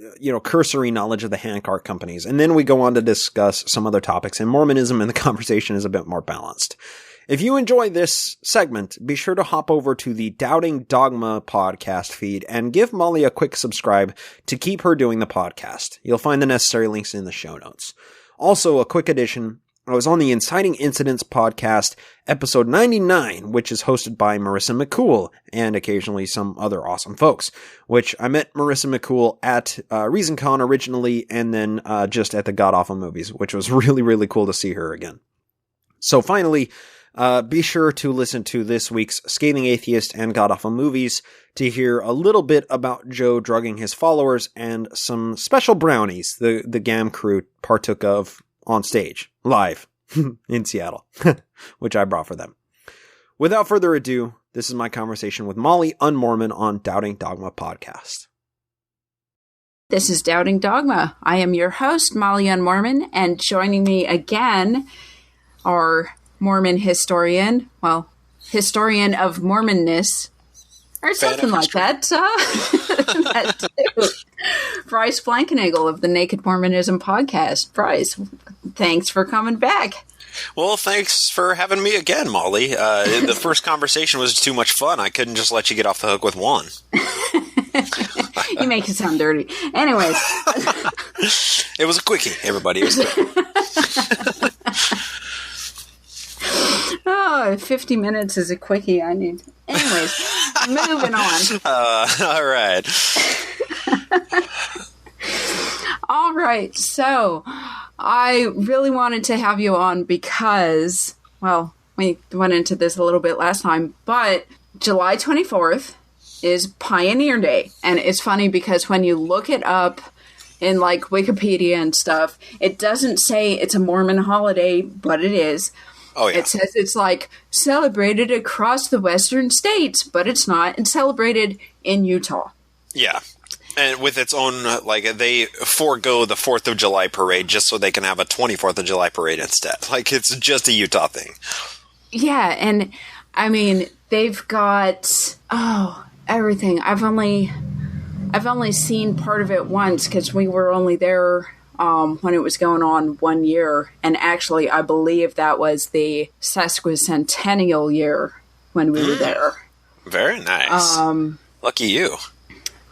cursory knowledge of the handcart companies, and then we go on to discuss some other topics in Mormonism, and the conversation is a bit more balanced. If you enjoy this segment, be sure to hop over to the Doubting Dogma podcast feed and give Molly a quick subscribe to keep her doing the podcast. You'll find the necessary links in the show notes. Also, a quick addition, I was on the Inciting Incidents podcast, episode 99, which is hosted by Marissa McCool and occasionally some other awesome folks, which I met Marissa McCool at ReasonCon originally and then just at the God Awful Movies, which was really, really cool to see her again. So finally, be sure to listen to this week's Scathing Atheist and God Awful Movies to hear a little bit about Joe drugging his followers and some special brownies the GAM crew partook of on stage, live, in Seattle, which I brought for them. Without further ado, this is my conversation with Molly Unmormon on Doubting Dogma podcast. This is Doubting Dogma. I am your host, Molly Unmormon, and joining me again are Mormon historian of Mormonness, or something like that. Bryce Blankenagel of the Naked Mormonism podcast. Bryce, thanks for coming back. Well, thanks for having me again, Molly. The first conversation was too much fun. I couldn't just let you get off the hook with one. You make it sound dirty. Anyways. It was a quickie, everybody. It was quick. 50 minutes is a quickie I need. Anyways, moving on. All right. All right. So I really wanted to have you on because, well, we went into this a little bit last time, but July 24th is Pioneer Day. And it's funny because when you look it up in like Wikipedia and stuff, it doesn't say it's a Mormon holiday, but it is. Oh, yeah. It says it's like celebrated across the western states, but it's not. It's celebrated in Utah. Yeah. And with its own, they forego the 4th of July parade just so they can have a 24th of July parade instead. Like, it's just a Utah thing. Yeah, and, I mean, they've got, everything. I've only seen part of it once because we were only there when it was going on 1 year. And actually, I believe that was the sesquicentennial year when we were there. Very nice. Lucky you.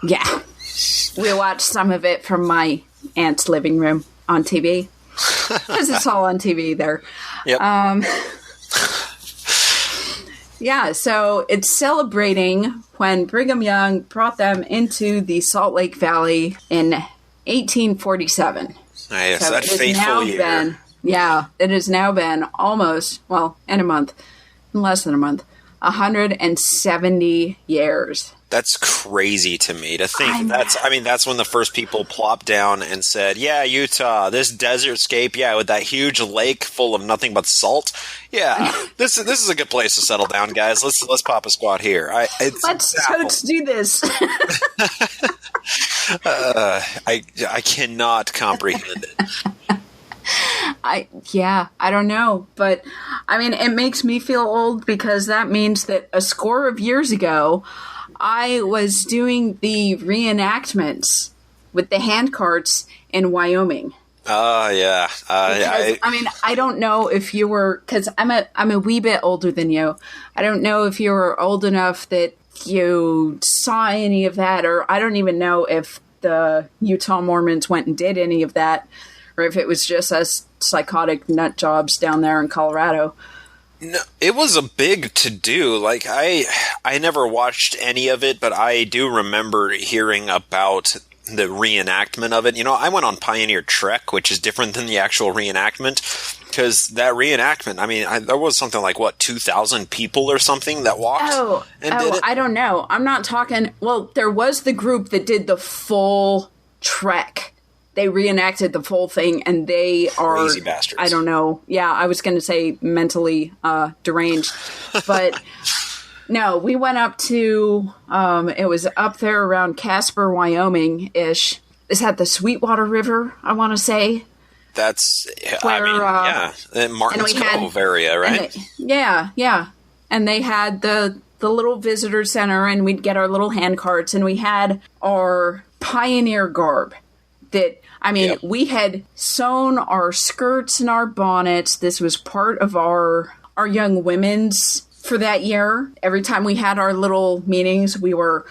Yeah. We watched some of it from my aunt's living room on TV. Because it's all on TV there. Yep. Yeah, so it's celebrating when Brigham Young brought them into the Salt Lake Valley in 1847. Nice, so that fateful year. It has now been almost, less than a month, 170 years. That's crazy to me to think. That's when the first people plopped down and said, yeah, Utah, this desert scape, with that huge lake full of nothing but salt. Yeah, this is a good place to settle down, guys. Let's pop a squat here. Let's do this. I cannot comprehend it. I don't know, but I mean, it makes me feel old because that means that a score of years ago, I was doing the reenactments with the handcarts in Wyoming. Yeah. I don't know if you were, because I'm a wee bit older than you. I don't know if you were old enough that you saw any of that, or I don't even know if the Utah Mormons went and did any of that, or if it was just us psychotic nut jobs down there in Colorado. No, it was a big to-do. Like, I never watched any of it, but I do remember hearing about the reenactment of it. You know, I went on Pioneer Trek, which is different than the actual reenactment, because that reenactment, I mean, there was something like, 2,000 people or something that walked and did it? I don't know. I'm not talking... Well, there was the group that did the full trek. They reenacted the full thing, and they are... Crazy bastards. I don't know. Yeah, I was going to say mentally deranged. But... No, we went up to, it was up there around Casper, Wyoming-ish. Is that the Sweetwater River, I want to say? That's, where, Martin's Cove area, right? Yeah. And they had the little visitor center, and we'd get our little hand carts, and we had our pioneer garb that... we had sewn our skirts and our bonnets. This was part of our young women's... For that year, every time we had our little meetings, we were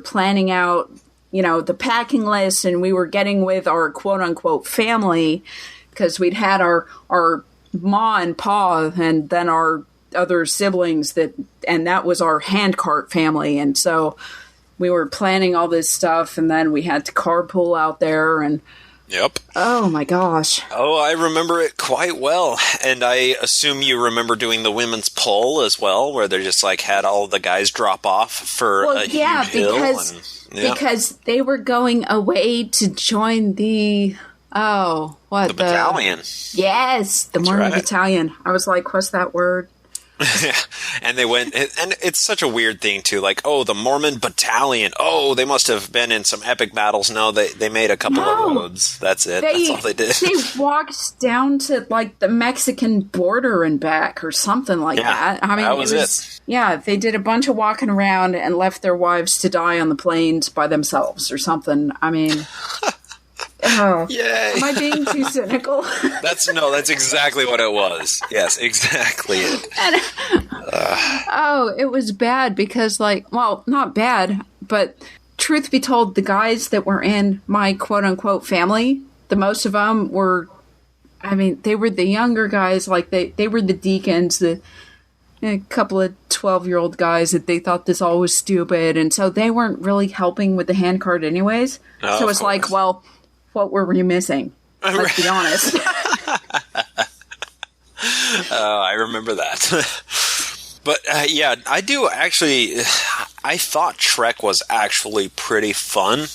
planning out, the packing list, and we were getting with our quote unquote family, because we'd had our ma and pa, and then our other siblings and that was our handcart family, and so we were planning all this stuff, and then we had to carpool out there and. Yep. Oh, my gosh. Oh, I remember it quite well. And I assume you remember doing the women's poll as well, where they just had all the guys drop off for a huge hill. Because they were going away to join the... The battalion. Yes, the Mormon battalion. I was like, what's that word? And they went, and it's such a weird thing too, the Mormon battalion. Oh, they must have been in some epic battles. No, they made a couple of roads. That's it. That's all they did. They walked down to the Mexican border and back or something like that. I mean, that was it. Yeah, they did a bunch of walking around and left their wives to die on the plains by themselves or something. I mean... Oh, yay. Am I being too cynical? That's exactly what it was. Yes, exactly it. It was bad because, not bad, but truth be told, the guys that were in my quote-unquote family, the most of them were, they were the younger guys, they were the deacons, a couple of 12-year-old guys that they thought this all was stupid, and so they weren't really helping with the handcart anyways. So it's what were we missing? Let's be honest. I remember that. But, I do actually... I thought Trek was actually pretty fun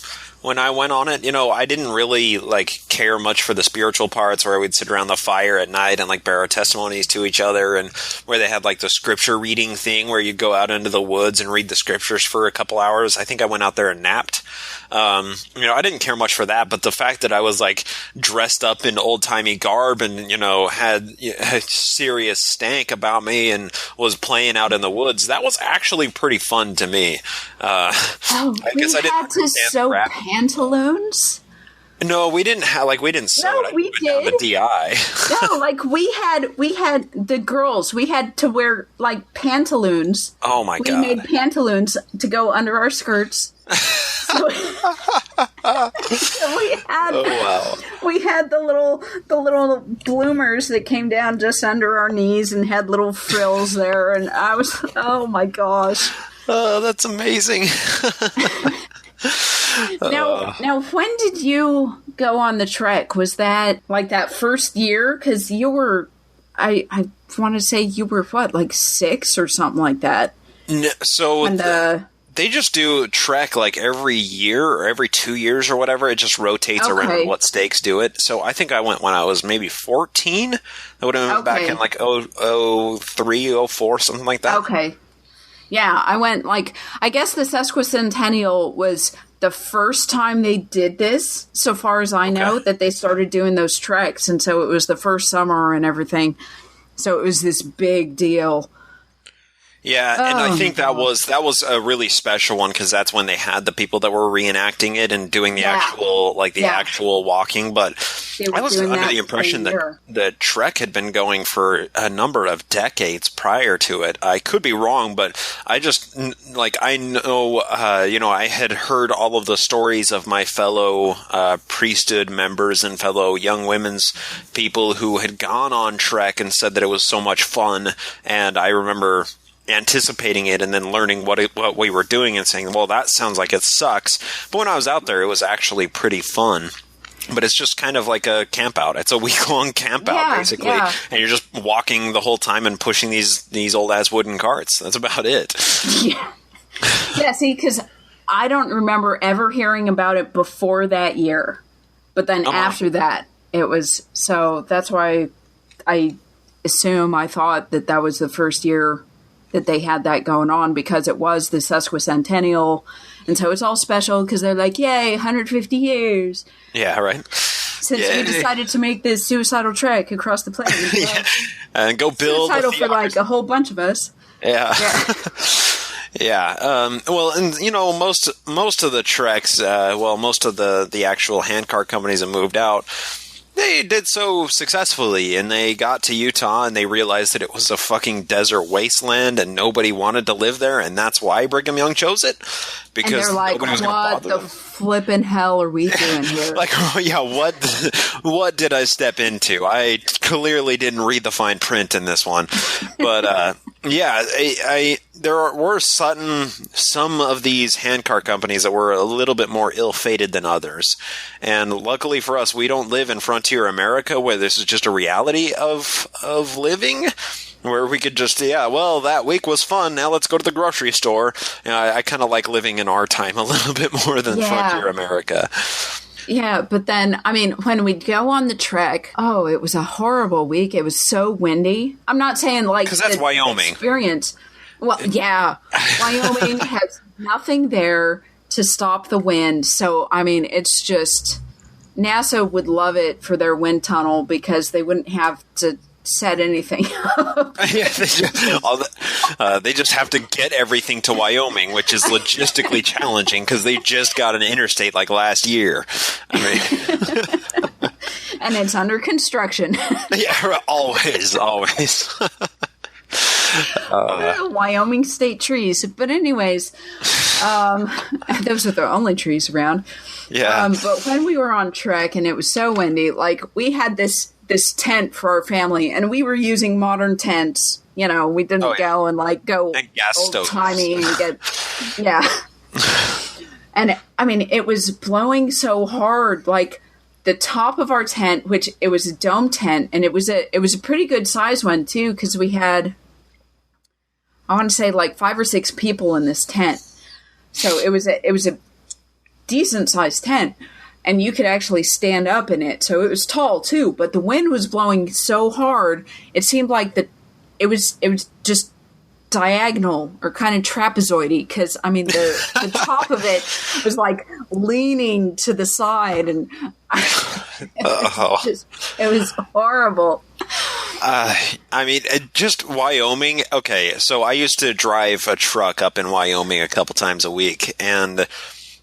when I went on it. I didn't really, care much for the spiritual parts where we'd sit around the fire at night and, bear our testimonies to each other, and where they had, the scripture reading thing where you'd go out into the woods and read the scriptures for a couple hours. I think I went out there and napped. I didn't care much for that, but the fact that I was dressed up in old-timey garb and, had a serious stank about me and was playing out in the woods, that was actually pretty fun to me. I guess I didn't had to sew pantaloons? No, we didn't have we didn't sew it. We did. The DI. No, we had the girls. We had to wear pantaloons. Oh my god! We made pantaloons to go under our skirts. So we had the little bloomers that came down just under our knees and had little frills there, and I was, oh my gosh. Oh, that's amazing. Now, when did you go on the trek? Was that that first year? Because you were, I want to say you were 6 or something like that. No, so they just do trek every year or every 2 years or whatever. It just rotates around what stakes do it. So I think I went when I was maybe 14. I would have been back in 03, 04, something like that. Okay. Yeah, I went I guess the sesquicentennial was the first time they did this, so far as I know, that they started doing those treks, and so it was the first summer and everything. So it was this big deal. Yeah, and I think that was a really special one because that's when they had the people that were reenacting it and doing the actual actual walking. But they were I was doing under that the impression year. that Trek had been going for a number of decades prior to it. I could be wrong, but I just, I know, I had heard all of the stories of my fellow priesthood members and fellow young women's people who had gone on Trek and said that it was so much fun. And I remember anticipating it and then learning what we were doing and saying, well, that sounds like it sucks. But when I was out there, it was actually pretty fun. But it's just kind of like a camp out. It's a week-long camp out, basically. Yeah. And you're just walking the whole time and pushing these old-ass wooden carts. That's about it. Yeah, see, because I don't remember ever hearing about it before that year. But then after that, it was... So that's why I thought that was the first year that they had that going on, because it was the sesquicentennial. And so it's all special because they're like, yay, 150 years. Yeah, right. Since we decided to make this suicidal trek across the plains. Yeah. And go build suicidal for like a whole bunch of us. Yeah. Yeah. Well, and most of the treks, most of the actual handcart companies that moved out, they did so successfully, and they got to Utah and they realized that it was a fucking desert wasteland and nobody wanted to live there, and that's why Brigham Young chose it. Because and they're like, nobody was going to bother them. What the flippin' hell are we doing here? What did I step into? I clearly didn't read the fine print in this one. But, there were some of these handcart companies that were a little bit more ill-fated than others. And luckily for us, we don't live in frontier America where this is just a reality of living. Where we could just, that week was fun. Now let's go to the grocery store. I kind of like living in our time a little bit more than frontier America. Yeah, but then, when we'd go on the trek, it was a horrible week. It was so windy. I'm not saying because that's Wyoming. Experience. Well, yeah. Wyoming has nothing there to stop the wind. So, it's just, NASA would love it for their wind tunnel because they wouldn't have to set anything up. They just have to get everything to Wyoming, which is logistically challenging because they just got an interstate like last year. And it's under construction. Yeah, always. Wyoming state trees. But anyways, those are the only trees around. Yeah. But when we were on trek and it was so windy, we had this tent for our family, and we were using modern tents. We didn't go and old timey and get And it was blowing so hard, the top of our tent, which it was a dome tent, and it was a pretty good size one too, because we had, I want to say 5 or 6 people in this tent. So it was a decent sized tent. And you could actually stand up in it. So it was tall, too. But the wind was blowing so hard, it seemed like it was just diagonal or kind of trapezoidy. Because, the top of it was, leaning to the side. And it was horrible. Just Wyoming. Okay, so I used to drive a truck up in Wyoming a couple times a week. And...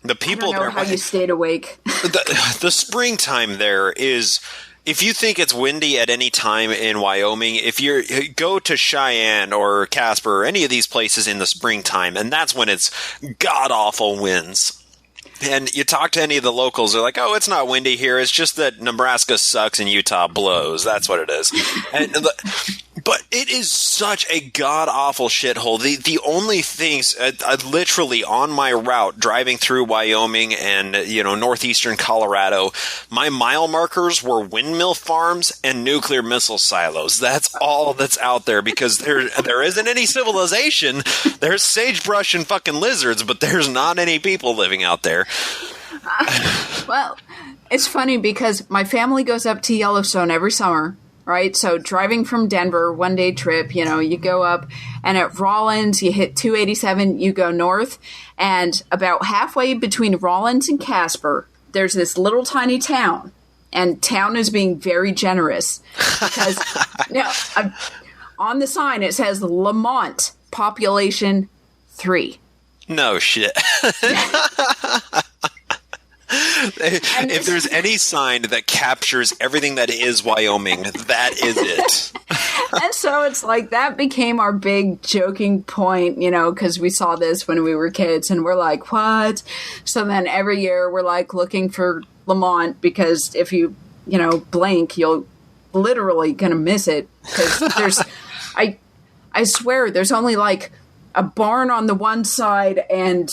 the people I don't know there, how you stayed awake. The springtime there is, if you think it's windy at any time in Wyoming, if you go to Cheyenne or Casper or any of these places in the springtime, and that's when it's god-awful winds. And you talk to any of the locals, they're like, oh, it's not windy here. It's just that Nebraska sucks and Utah blows. That's what it is. But it is such a god-awful shithole. The only things, literally on my route, driving through Wyoming and, northeastern Colorado, my mile markers were windmill farms and nuclear missile silos. That's all that's out there because there isn't any civilization. There's sagebrush and fucking lizards, but there's not any people living out there. Well, it's funny because my family goes up to Yellowstone every summer. Right, so driving from Denver, 1-day trip, you go up, and at Rawlins, you hit 287, you go north, and about halfway between Rawlins and Casper, there's this little tiny town, and town is being very generous, because on the sign it says Lamont, population 3. No shit. If there's any sign that captures everything that is Wyoming, that is it. And so it's like that became our big joking point, because we saw this when we were kids and we're like, what? So then every year we're like looking for Lamont, because if you, blink, you'll literally gonna miss it. Because there's, I swear, there's only like a barn on the one side and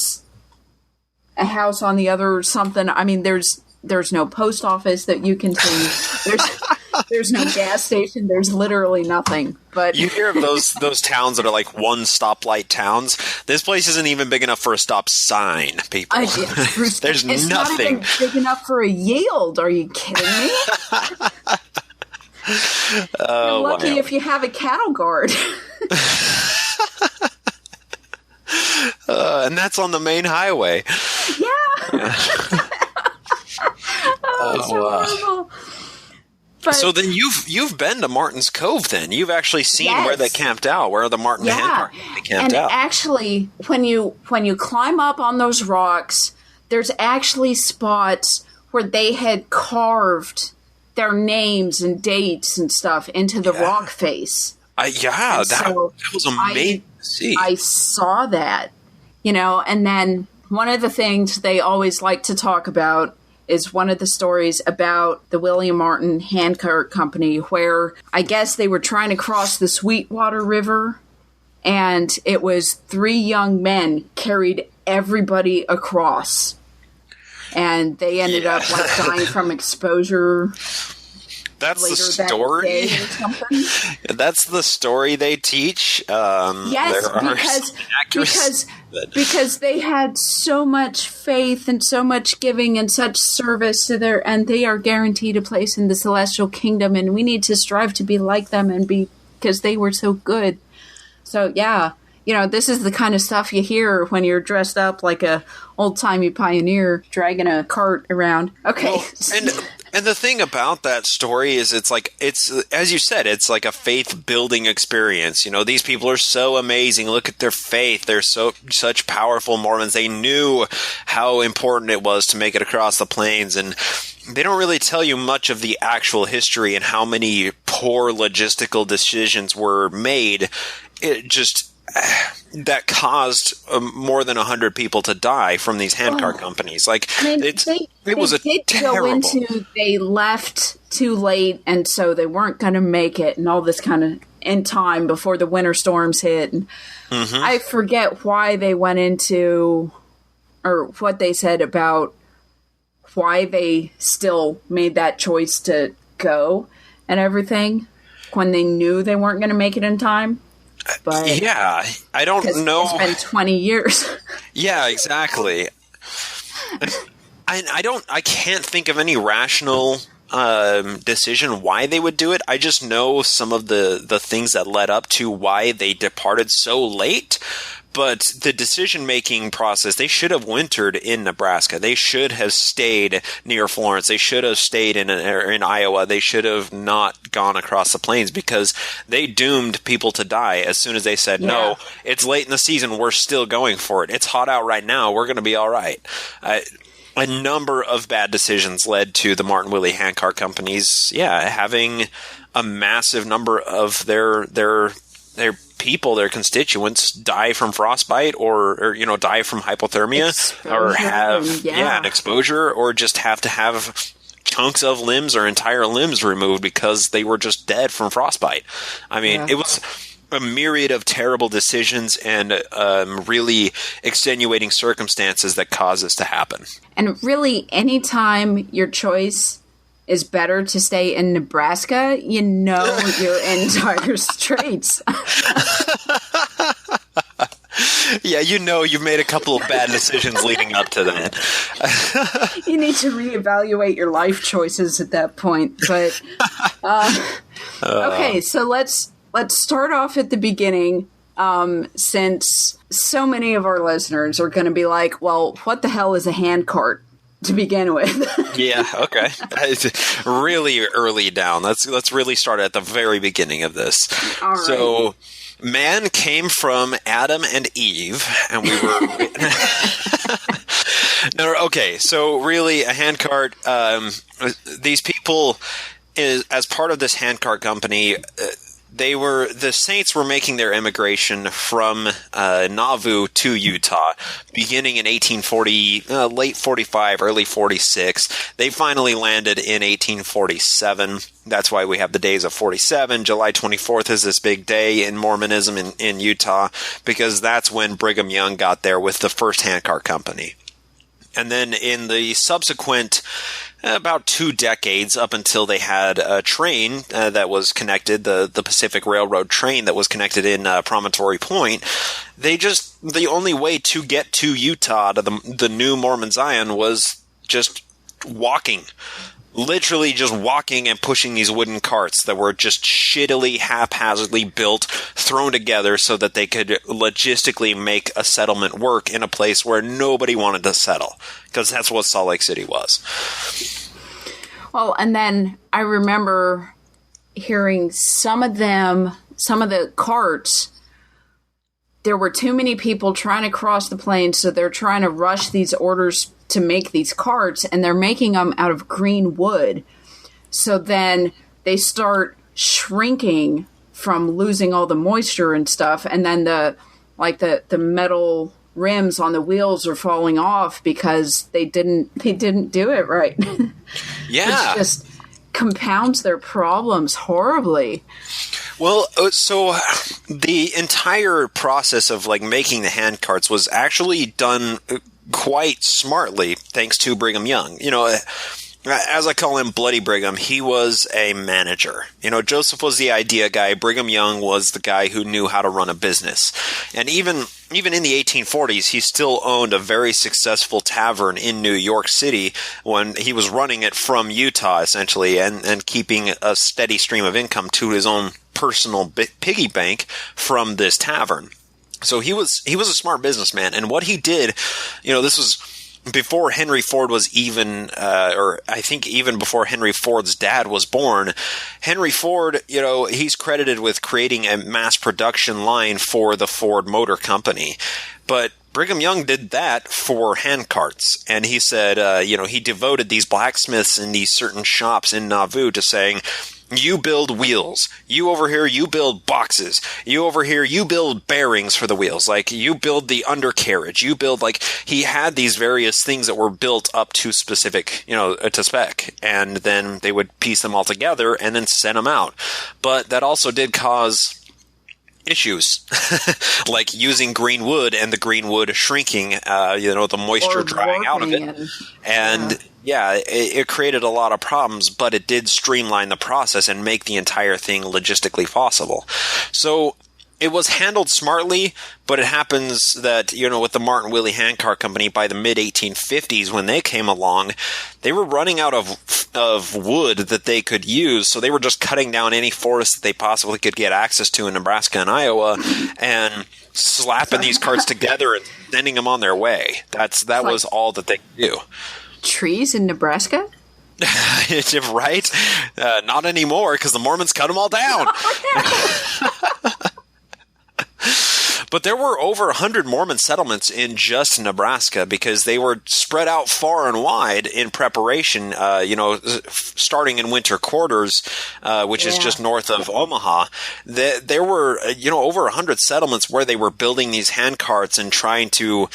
a house on the other or something. I mean, there's no post office that you can see. There's no gas station. There's literally nothing. But you hear of those towns that are like one stoplight towns. This place isn't even big enough for a stop sign, people. There's it's nothing. Not even big enough for a yield. Are you kidding me? You're lucky if you have a cattle guard. And that's on the main highway. Yeah. Horrible. But, so then you've been to Martin's Cove. Then you've actually seen where they camped out, where the Martin Hancock camped out. And actually, when you climb up on those rocks, there's actually spots where they had carved their names and dates and stuff into the rock face. That was amazing to see. I saw that, and then one of the things they always like to talk about is one of the stories about the William Martin Handcart Company, where I guess they were trying to cross the Sweetwater River, and it was 3 young men carried everybody across. And they ended up dying from exposure. That's the story. That's the story they teach. Yes, because they had so much faith and so much giving and such service to and they are guaranteed a place in the celestial kingdom, and we need to strive to be like them because they were so good. So this is the kind of stuff you hear when you're dressed up like a old-timey pioneer dragging a cart around. Okay. Well, and the thing about that story is it's as you said, it's like a faith-building experience. These people are so amazing. Look at their faith. They're such powerful Mormons. They knew how important it was to make it across the plains, and they don't really tell you much of the actual history and how many poor logistical decisions were made. That caused more than 100 people to die from these handcart companies. They left too late, and so they weren't going to make it, and all this kind of in time before the winter storms hit. And I forget why they went into, or what they said about why they still made that choice to go and everything when they knew they weren't going to make it in time. But I don't know. It's been 20 years. Yeah, exactly. I can't think of any rational decision why they would do it. I just know some of the things that led up to why they departed so late. But the decision-making process, they should have wintered in Nebraska. They should have stayed near Florence. They should have stayed in Iowa. They should have not gone across the plains, because they doomed people to die as soon as they said, no, it's late in the season. We're still going for it. It's hot out right now. We're going to be all right. A number of bad decisions led to the Martin Willie Handcart companies, having a massive number of their people, their constituents, die from frostbite or die from hypothermia or have an exposure, or just have to have chunks of limbs or entire limbs removed because they were just dead from frostbite. I mean, it was a myriad of terrible decisions and really extenuating circumstances that caused this to happen. And really, anytime your choice is better to stay in Nebraska, you're in dire straits. Yeah, you've made a couple of bad decisions leading up to that. You need to reevaluate your life choices at that point. But okay, so let's start off at the beginning, since so many of our listeners are going to be like, well, what the hell is a handcart? To begin with. Yeah, okay. Really early down. Let's really start at the very beginning of this. All right. So, man came from Adam and Eve, and we were Okay, so really a handcart, these people, as part of this handcart company, the Saints were making their immigration from Nauvoo to Utah, beginning in 1840, late 45, early 46. They finally landed in 1847. That's why we have the days of 47. July 24th is this big day in Mormonism in Utah, because that's when Brigham Young got there with the first handcart company. And then in the subsequent about 2 decades, up until they had a train that was connected, the Pacific Railroad train that was connected in Promontory Point, the only way to get to Utah, to the new Mormon Zion, was just walking. Literally just walking and pushing these wooden carts that were just shittily, haphazardly built, thrown together so that they could logistically make a settlement work in a place where nobody wanted to settle, because that's what Salt Lake City was. Well, and then I remember hearing some of the carts, there were too many people trying to cross the plains, so they're trying to rush these orders to make these carts, and they're making them out of green wood. So then they start shrinking from losing all the moisture and stuff, and then the metal rims on the wheels are falling off because they didn't do it right. Yeah. Which just compounds their problems horribly. Well, so the entire process of making the hand carts was actually done quite smartly, thanks to Brigham Young. As I call him, Bloody Brigham, he was a manager. Joseph was the idea guy. Brigham Young was the guy who knew how to run a business. And even in the 1840s, he still owned a very successful tavern in New York City when he was running it from Utah, essentially, and keeping a steady stream of income to his own personal piggy bank from this tavern. So he was a smart businessman, and what he did, this was before Henry Ford was even, or I think even before Henry Ford's dad was born. Henry Ford, he's credited with creating a mass production line for the Ford Motor Company, but Brigham Young did that for handcarts, and he said, he devoted these blacksmiths in these certain shops in Nauvoo to saying, you build wheels. You over here, you build boxes. You over here, you build bearings for the wheels. You build the undercarriage. You build, he had these various things that were built up to specific, to spec. And then they would piece them all together and then send them out. But that also did cause issues, like using green wood and the green wood shrinking, the moisture drying out of it. And it created a lot of problems, but it did streamline the process and make the entire thing logistically possible. So it was handled smartly, but it happens that, with the Martin Willie Handcart Company, by the mid-1850s, when they came along, they were running out of wood that they could use, so they were just cutting down any forest that they possibly could get access to in Nebraska and Iowa, and slapping these carts together and sending them on their way. That was all that they could do. Trees in Nebraska? Right? Not anymore, because the Mormons cut them all down. But there were over 100 Mormon settlements in just Nebraska because they were spread out far and wide in preparation, starting in Winter Quarters, which is just north of Omaha. There were, over 100 settlements where they were building these handcarts and trying to,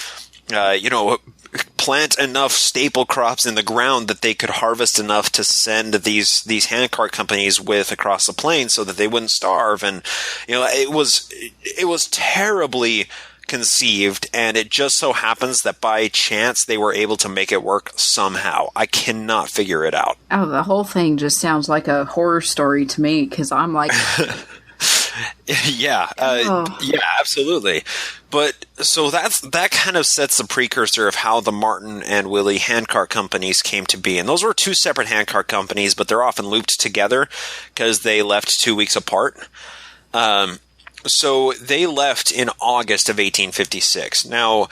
plant enough staple crops in the ground that they could harvest enough to send these handcart companies with across the plains so that they wouldn't starve. And it was terribly conceived, and it just so happens that by chance they were able to make it work somehow. I cannot figure it out. Oh, the whole thing just sounds like a horror story to me, because I'm like yeah, absolutely. But so that kind of sets the precursor of how the Martin and Willie handcart companies came to be. And those were two separate handcart companies, but they're often looped together because they left 2 weeks apart. So they left in August of 1856. Now,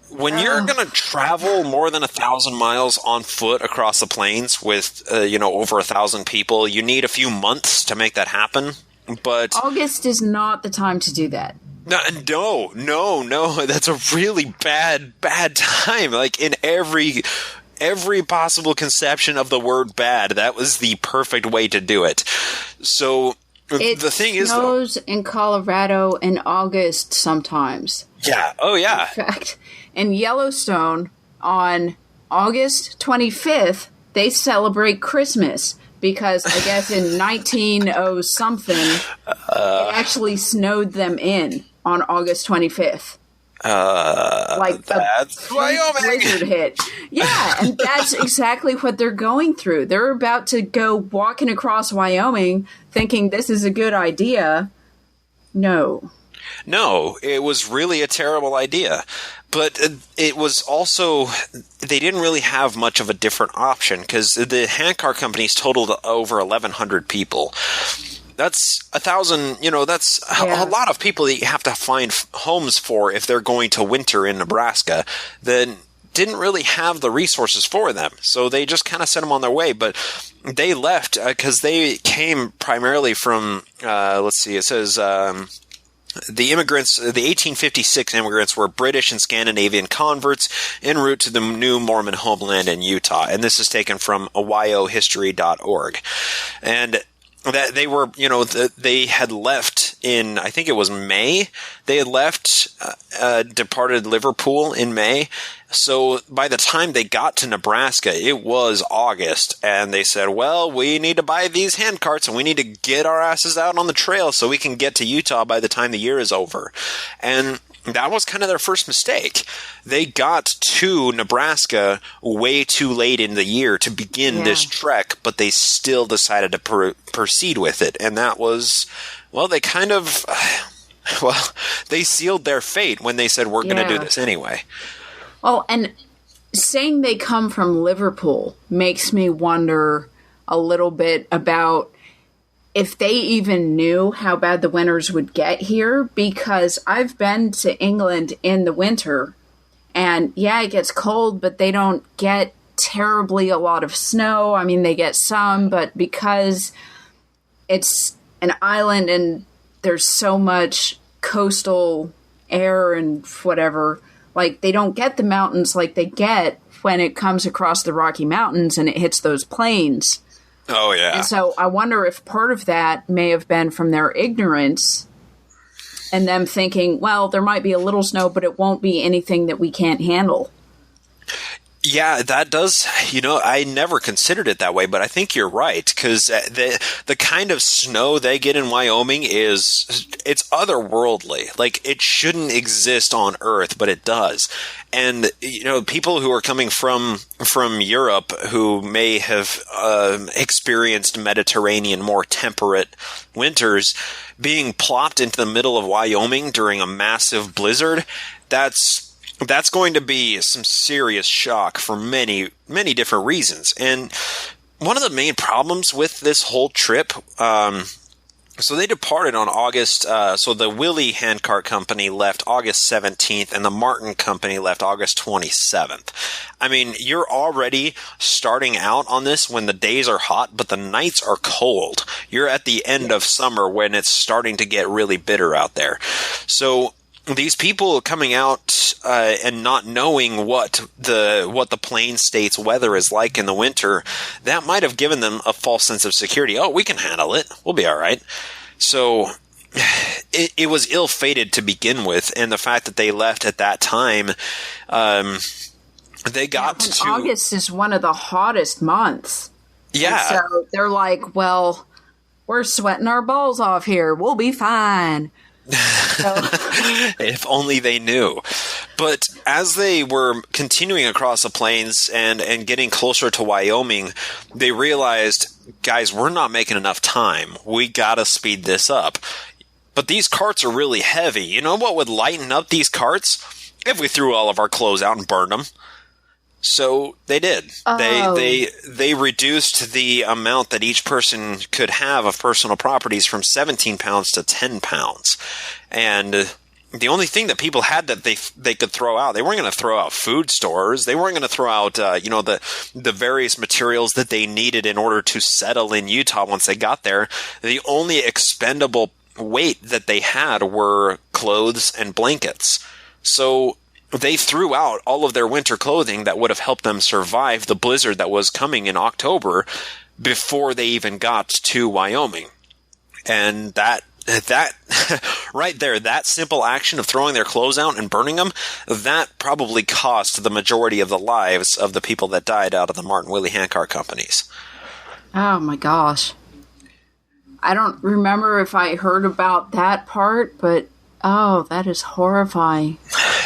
when you're going to travel more than 1,000 miles on foot across the plains with, over 1,000 people, you need a few months to make that happen. But August is not the time to do that. No. That's a really bad time. Like in every possible conception of the word bad, that was the perfect way to do it. So the thing is, though, it snows in Colorado in August sometimes. Yeah. Oh, yeah. In fact, in Yellowstone on August 25th, they celebrate Christmas. Because I guess in 1900-something, it actually snowed them in on August 25th. Like that's Wyoming. Blizzard hit. Yeah, and that's exactly what they're going through. They're about to go walking across Wyoming thinking this is a good idea. No, it was really a terrible idea. But it was also, they didn't really have much of a different option because the handcar companies totaled over 1,100 people. That's 1,000, that's a lot of people that you have to find homes for if they're going to winter in Nebraska that didn't really have the resources for them. So they just kind of sent them on their way. But they left because they came primarily from, it says... the 1856 immigrants were British and Scandinavian converts en route to the new Mormon homeland in Utah. And this is taken from wyohistory.org. And that they were, they had left in, I think it was May. They had left, departed Liverpool in May. So by the time they got to Nebraska, it was August, and they said, well, we need to buy these handcarts, and we need to get our asses out on the trail so we can get to Utah by the time the year is over. And that was kind of their first mistake. They got to Nebraska way too late in the year to begin this trek, but they still decided to proceed with it. And that was, well, they kind of, they sealed their fate when they said, we're going to do this anyway. Well, and saying they come from Liverpool makes me wonder a little bit about if they even knew how bad the winters would get here, because I've been to England in the winter, and it gets cold, but they don't get terribly a lot of snow. I mean, they get some, but because it's an island and there's so much coastal air and whatever, like, they don't get the mountains like they get when it comes across the Rocky Mountains and it hits those plains. Oh, yeah. And so I wonder if part of that may have been from their ignorance and them thinking, well, there might be a little snow, but it won't be anything that we can't handle. Yeah, that does, I never considered it that way, but I think you're right, because the kind of snow they get in Wyoming it's otherworldly. Like, it shouldn't exist on Earth, but it does. And, people who are coming from Europe who may have experienced Mediterranean, more temperate winters, being plopped into the middle of Wyoming during a massive blizzard, that's going to be some serious shock for many, many different reasons. And one of the main problems with this whole trip, so they departed on August, so the Willie Handcart Company left August 17th and the Martin Company left August 27th. I mean, you're already starting out on this when the days are hot, but the nights are cold. You're at the end of summer when it's starting to get really bitter out there. So these people coming out and not knowing what the Plain States weather is like in the winter, that might have given them a false sense of security. Oh, we can handle it. We'll be all right. So it was ill-fated to begin with, and the fact that they left at that time, they got to... August is one of the hottest months. Yeah. And so they're like, well, we're sweating our balls off here. We'll be fine. If only they knew. But as they were continuing across the plains and getting closer to Wyoming, they realized, guys, we're not making enough time. We gotta speed this up. But these carts are really heavy. You know what would lighten up these carts? If we threw all of our clothes out and burned them. So they did. Oh. They reduced the amount that each person could have of personal properties from 17 pounds to 10 pounds. And the only thing that people had that they could throw out, they weren't going to throw out food stores. They weren't going to throw out the various materials that they needed in order to settle in Utah once they got there. The only expendable weight that they had were clothes, and blankets. So they threw out all of their winter clothing that would have helped them survive the blizzard that was coming in October before they even got to Wyoming. And that right there, that simple action of throwing their clothes out and burning them, that probably cost the majority of the lives of the people that died out of the Martin Willie handcart companies. Oh my gosh. I don't remember if I heard about that part, but oh, that is horrifying.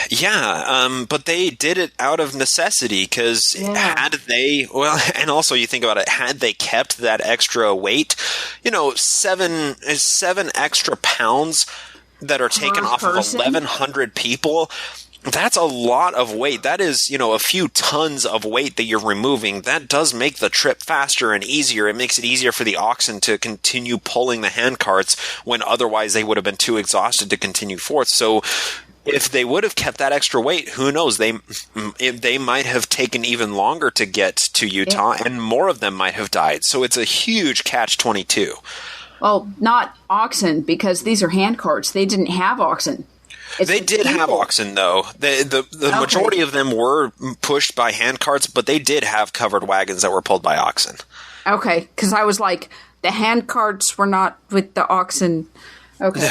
Yeah, but they did it out of necessity because had they, well, and also you think about it, had they kept that extra weight, 7 extra pounds that are taken off of 1,100 people, that's a lot of weight. That is, a few tons of weight that you're removing. That does make the trip faster and easier. It makes it easier for the oxen to continue pulling the handcarts when otherwise they would have been too exhausted to continue forth. So if they would have kept that extra weight, who knows? They might have taken even longer to get to Utah, and more of them might have died. So it's a huge catch-22. Well, not oxen, because these are handcarts. They didn't have oxen. They did have oxen, though. The majority of them were pushed by handcarts, but they did have covered wagons that were pulled by oxen. Okay, because I was like, the handcarts were not with the oxen. Okay.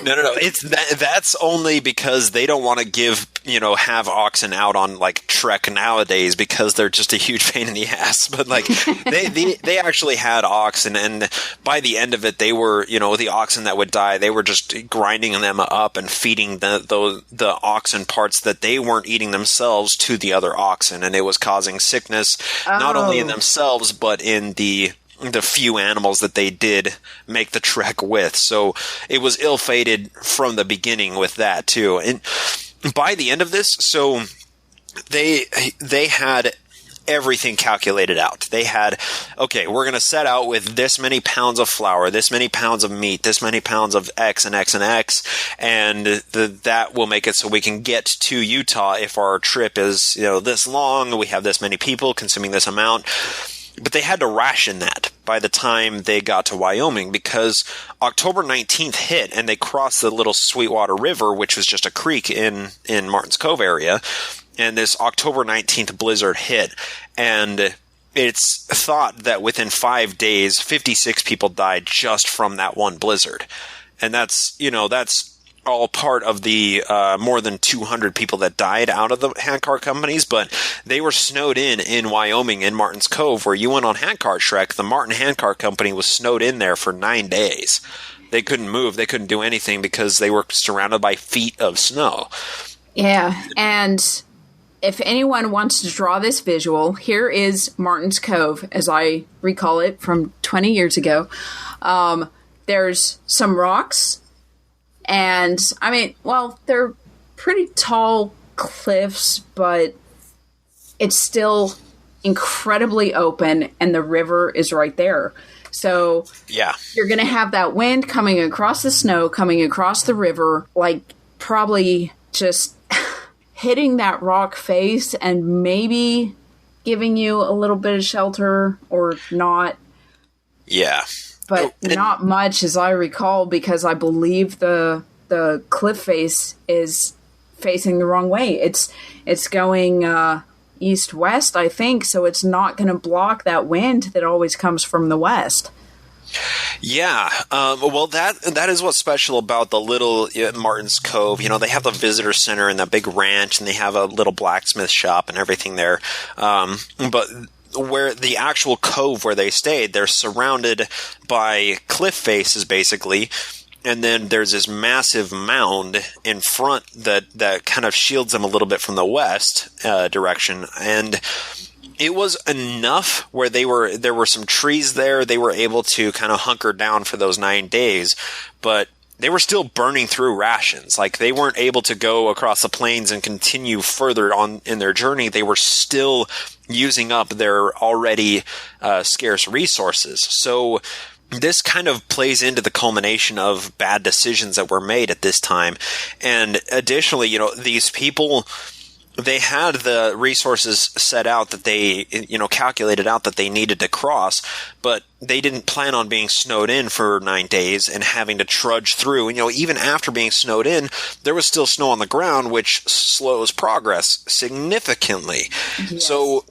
No. That's only because they don't want to have oxen out on like Trek nowadays because they're just a huge pain in the ass. But like they actually had oxen, and by the end of it, they were the oxen that would die. They were just grinding them up and feeding the oxen parts that they weren't eating themselves to the other oxen, and it was causing sickness not only in themselves but in the few animals that they did make the trek with. So it was ill-fated from the beginning with that too. And by the end of this, so they had everything calculated out. They had, okay, we're going to set out with this many pounds of flour, this many pounds of meat, this many pounds of X and X and X, and that will make it so we can get to Utah if our trip is, this long, we have this many people consuming this amount. But they had to ration that by the time they got to Wyoming because October 19th hit and they crossed the little Sweetwater River, which was just a creek in Martins Cove area. And this October 19th blizzard hit. And it's thought that within 5 days, 56 people died just from that one blizzard. And that's all part of the more than 200 people that died out of the handcart companies, but they were snowed in Wyoming in Martins Cove, where you went on handcart trek. The Martin Handcart Company was snowed in there for 9 days. They couldn't move. They couldn't do anything because they were surrounded by feet of snow. Yeah, and if anyone wants to draw this visual, here is Martins Cove, as I recall it from 20 years ago. There's some rocks. And, they're pretty tall cliffs, but it's still incredibly open, and the river is right there. So you're going to have that wind coming across the snow, coming across the river, like probably just hitting that rock face and maybe giving you a little bit of shelter or not. Yeah. But not much, as I recall, because I believe the cliff face is facing the wrong way. It's going east-west, I think, so it's not going to block that wind that always comes from the west. Yeah, well, that is what's special about the little Martins Cove. They have the visitor center and that big ranch, and they have a little blacksmith shop and everything there. But where the actual cove where they stayed, they're surrounded by cliff faces, basically. And then there's this massive mound in front that kind of shields them a little bit from the west direction. And it was enough where there were some trees there. They were able to kind of hunker down for those 9 days, but they were still burning through rations. Like, they weren't able to go across the plains and continue further on in their journey. They were still using up their already scarce resources. So this kind of plays into the culmination of bad decisions that were made at this time. And additionally, these people, they had the resources set out that they, calculated out that they needed to cross, but they didn't plan on being snowed in for 9 days and having to trudge through. Even after being snowed in, there was still snow on the ground, which slows progress significantly. Yes. So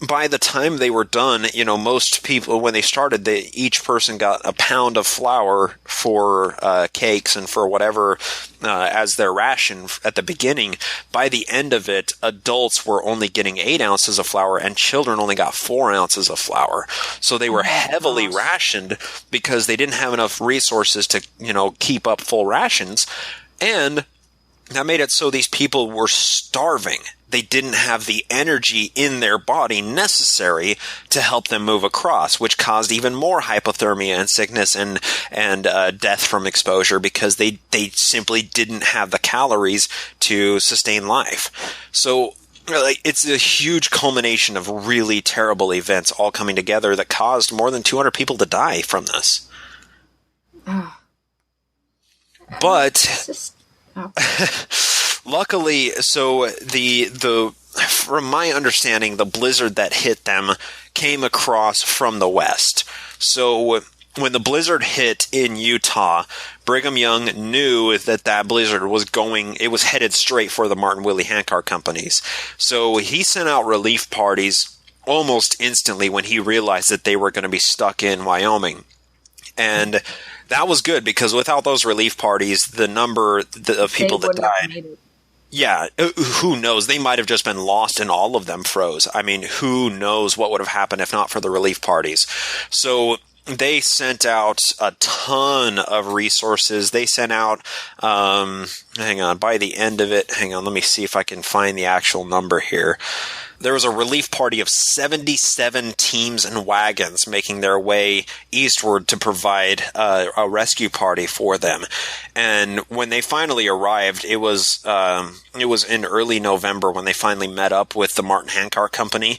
by the time they were done, most people, when they started, each person got a pound of flour for cakes and for whatever as their ration at the beginning. By the end of it, adults were only getting 8 ounces of flour and children only got 4 ounces of flour. So they were heavily rationed because they didn't have enough resources to, keep up full rations. And that made it so these people were starving. They didn't have the energy in their body necessary to help them move across, which caused even more hypothermia and sickness and death from exposure because they simply didn't have the calories to sustain life. So it's a huge culmination of really terrible events all coming together that caused more than 200 people to die from this. But luckily, so from my understanding, the blizzard that hit them came across from the west. So when the blizzard hit in Utah, Brigham Young knew that blizzard was headed straight for the Martin Willie Hancock companies. So he sent out relief parties almost instantly when he realized that they were going to be stuck in Wyoming. And that was good because without those relief parties, the number of people that died, who knows? They might have just been lost and all of them froze. I mean, who knows what would have happened if not for the relief parties? So they sent out a ton of resources. They sent out, by the end of it, let me see if I can find the actual number here. There was a relief party of 77 teams and wagons making their way eastward to provide a rescue party for them. And when they finally arrived, it was in early November when they finally met up with the Martin Hancock Company.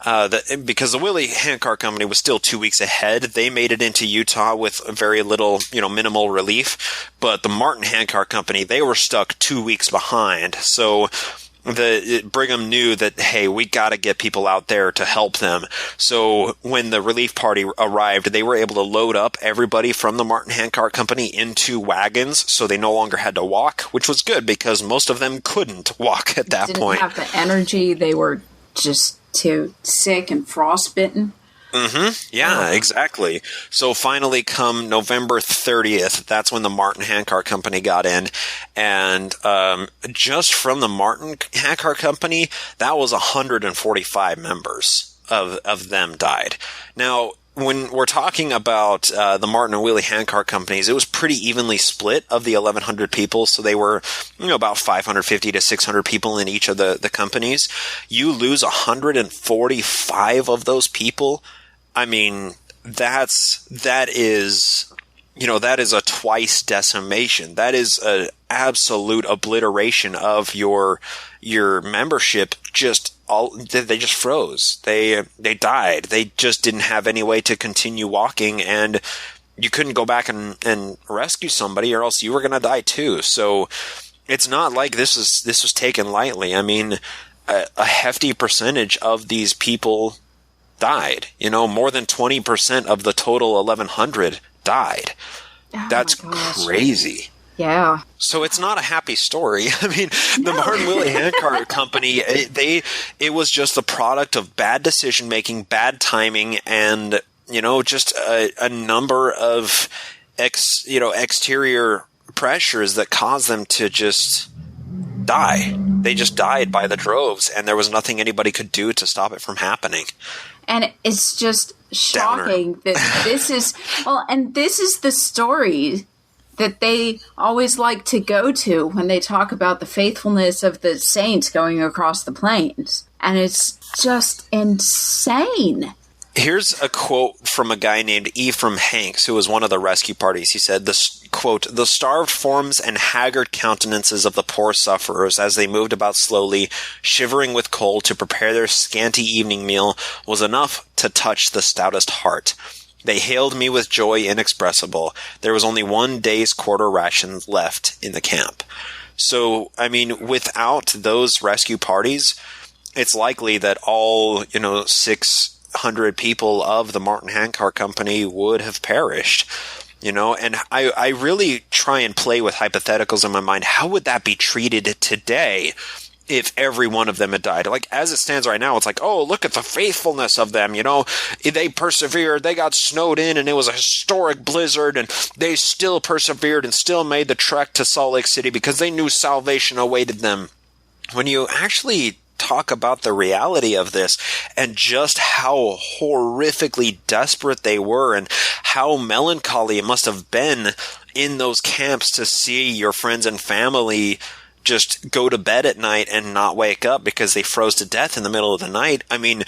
Because the Willie Hancock Company was still 2 weeks ahead. They made it into Utah with very little, minimal relief. But the Martin Hancock Company, they were stuck 2 weeks behind. So Brigham knew that, hey, we got to get people out there to help them. So when the relief party arrived, they were able to load up everybody from the Martin Hancock Company into wagons, so they no longer had to walk, which was good because most of them couldn't walk at that point. Didn't have the energy. They were just too sick and frostbitten. Mm-hmm. Yeah, exactly. So finally come November 30th, that's when the Martin Hancock Company got in. And just from the Martin Hancock Company, that was 145 members of them died. Now, when we're talking about the Martin and Willie Hancock companies, it was pretty evenly split of the 1,100 people. So they were, about 550 to 600 people in each of the companies. You lose 145 of those people. I mean, that is a twice decimation. That is an absolute obliteration of your membership. They just froze. They died. They just didn't have any way to continue walking, and you couldn't go back and rescue somebody, or else you were going to die too. So it's not like this was taken lightly. I mean, a hefty percentage of these people died. More than 20% of the total 1,100 died. Oh, that's crazy. Yeah. So it's not a happy story. I mean, the Martin Willie Hancock Company, it was just a product of bad decision making, bad timing, and just a number of exterior pressures that caused them to just die. They just died by the droves, and there was nothing anybody could do to stop it from happening. And it's just shocking that this is the story that they always like to go to when they talk about the faithfulness of the saints going across the plains. And it's just insane. Here's a quote from a guy named Ephraim Hanks, who was one of the rescue parties. He said, quote, "The starved forms and haggard countenances of the poor sufferers as they moved about slowly, shivering with cold to prepare their scanty evening meal, was enough to touch the stoutest heart. They hailed me with joy inexpressible. There was only 1 day's quarter ration left in the camp." So, I mean, without those rescue parties, it's likely that all, 600 people of the Martin Handcar Company would have perished. And I really try and play with hypotheticals in my mind. How would that be treated today if every one of them had died? Like, as it stands right now, it's like, oh, look at the faithfulness of them, They persevered, they got snowed in, and it was a historic blizzard, and they still persevered and still made the trek to Salt Lake City because they knew salvation awaited them. When you actually talk about the reality of this and just how horrifically desperate they were and how melancholy it must have been in those camps to see your friends and family just go to bed at night and not wake up because they froze to death in the middle of the night. I mean,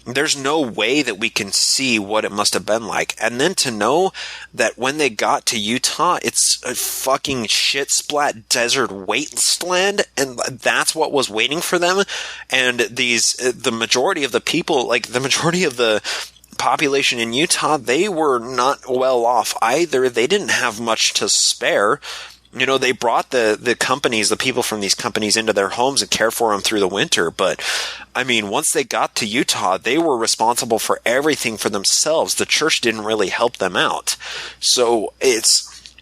there's no way that we can see what it must have been like. And then to know that when they got to Utah, it's a fucking shit-splat desert wasteland, and that's what was waiting for them. And the majority of the people, like the majority of the population in Utah, they were not well off either. They didn't have much to spare. They brought the companies, the people from these companies into their homes and cared for them through the winter. But, I mean, once they got to Utah, they were responsible for everything for themselves. The church didn't really help them out. So it's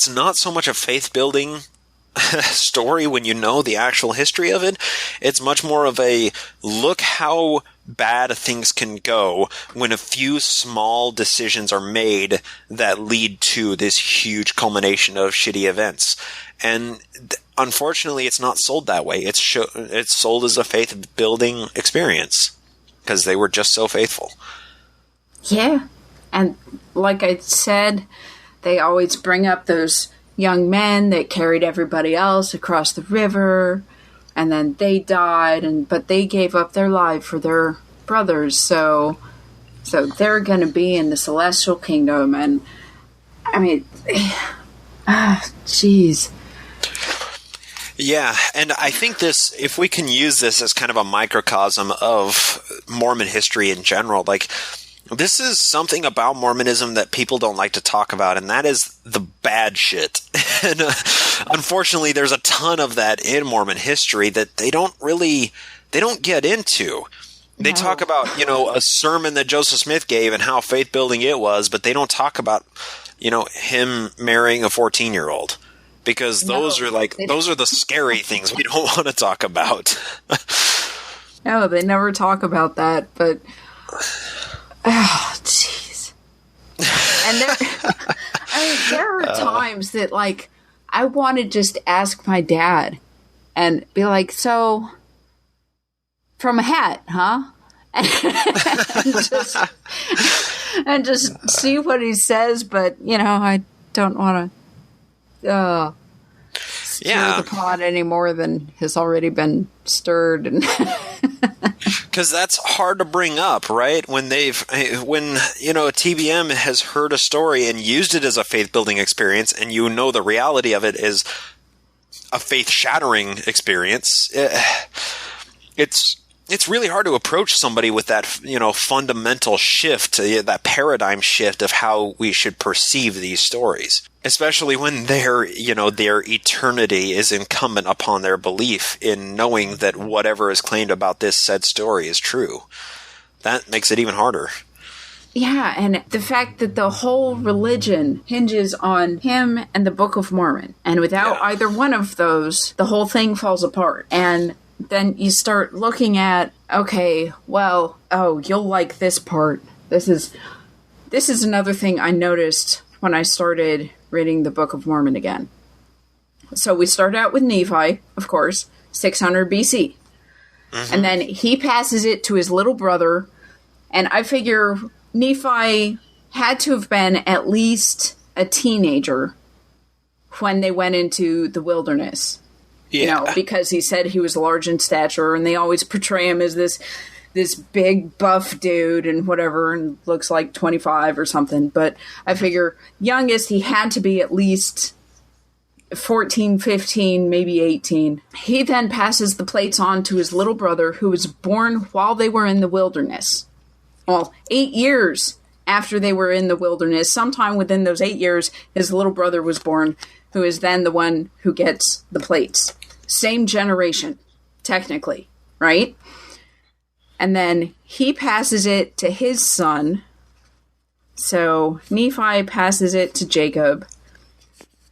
not so much a faith-building story when you know the actual history of it. It's much more of a look how bad things can go when a few small decisions are made that lead to this huge culmination of shitty events. And unfortunately, it's not sold that way. It's sold as a faith-building experience because they were just so faithful. Yeah. And like I said, they always bring up those young men that carried everybody else across the river, and then they died, but they gave up their life for their brothers, so they're going to be in the celestial kingdom. And I mean, jeez. Yeah, and I think if we can use this as kind of a microcosm of Mormon history in general, like, this is something about Mormonism that people don't like to talk about, and that is the bad shit. And unfortunately, there's a ton of that in Mormon history that they don't get into. They talk about, a sermon that Joseph Smith gave and how faith-building it was, but they don't talk about, him marrying a 14-year-old. Because those are the scary things we don't want to talk about. No, they never talk about that, but... Oh, jeez. And there are times that, like, I want to just ask my dad and be like, so, from a hat, huh? and just see what he says, but, I don't want to stir the pot any more than has already been stirred. And because that's hard to bring up, right? When a TBM has heard a story and used it as a faith-building experience, and the reality of it is a faith-shattering experience, it's really hard to approach somebody with that, fundamental shift, that paradigm shift of how we should perceive these stories. Especially when their eternity is incumbent upon their belief in knowing that whatever is claimed about this said story is true. That makes it even harder. Yeah, and the fact that the whole religion hinges on him and the Book of Mormon. And without either one of those, the whole thing falls apart. And then you start looking at, okay, well, you'll like this part. This is another thing I noticed when I started reading the Book of Mormon again. So we start out with Nephi, of course, 600 BC. Mm-hmm. And then he passes it to his little brother. And I figure Nephi had to have been at least a teenager when they went into the wilderness. Yeah. Because he said he was large in stature, and they always portray him as this big buff dude and whatever, and looks like 25 or something. But I figure youngest, he had to be at least 14, 15, maybe 18. He then passes the plates on to his little brother, who was born while they were in the wilderness. Well, 8 years after they were in the wilderness, sometime within those 8 years, his little brother was born, who is then the one who gets the plates. Same generation, technically, right? And then he passes it to his son. So Nephi passes it to Jacob,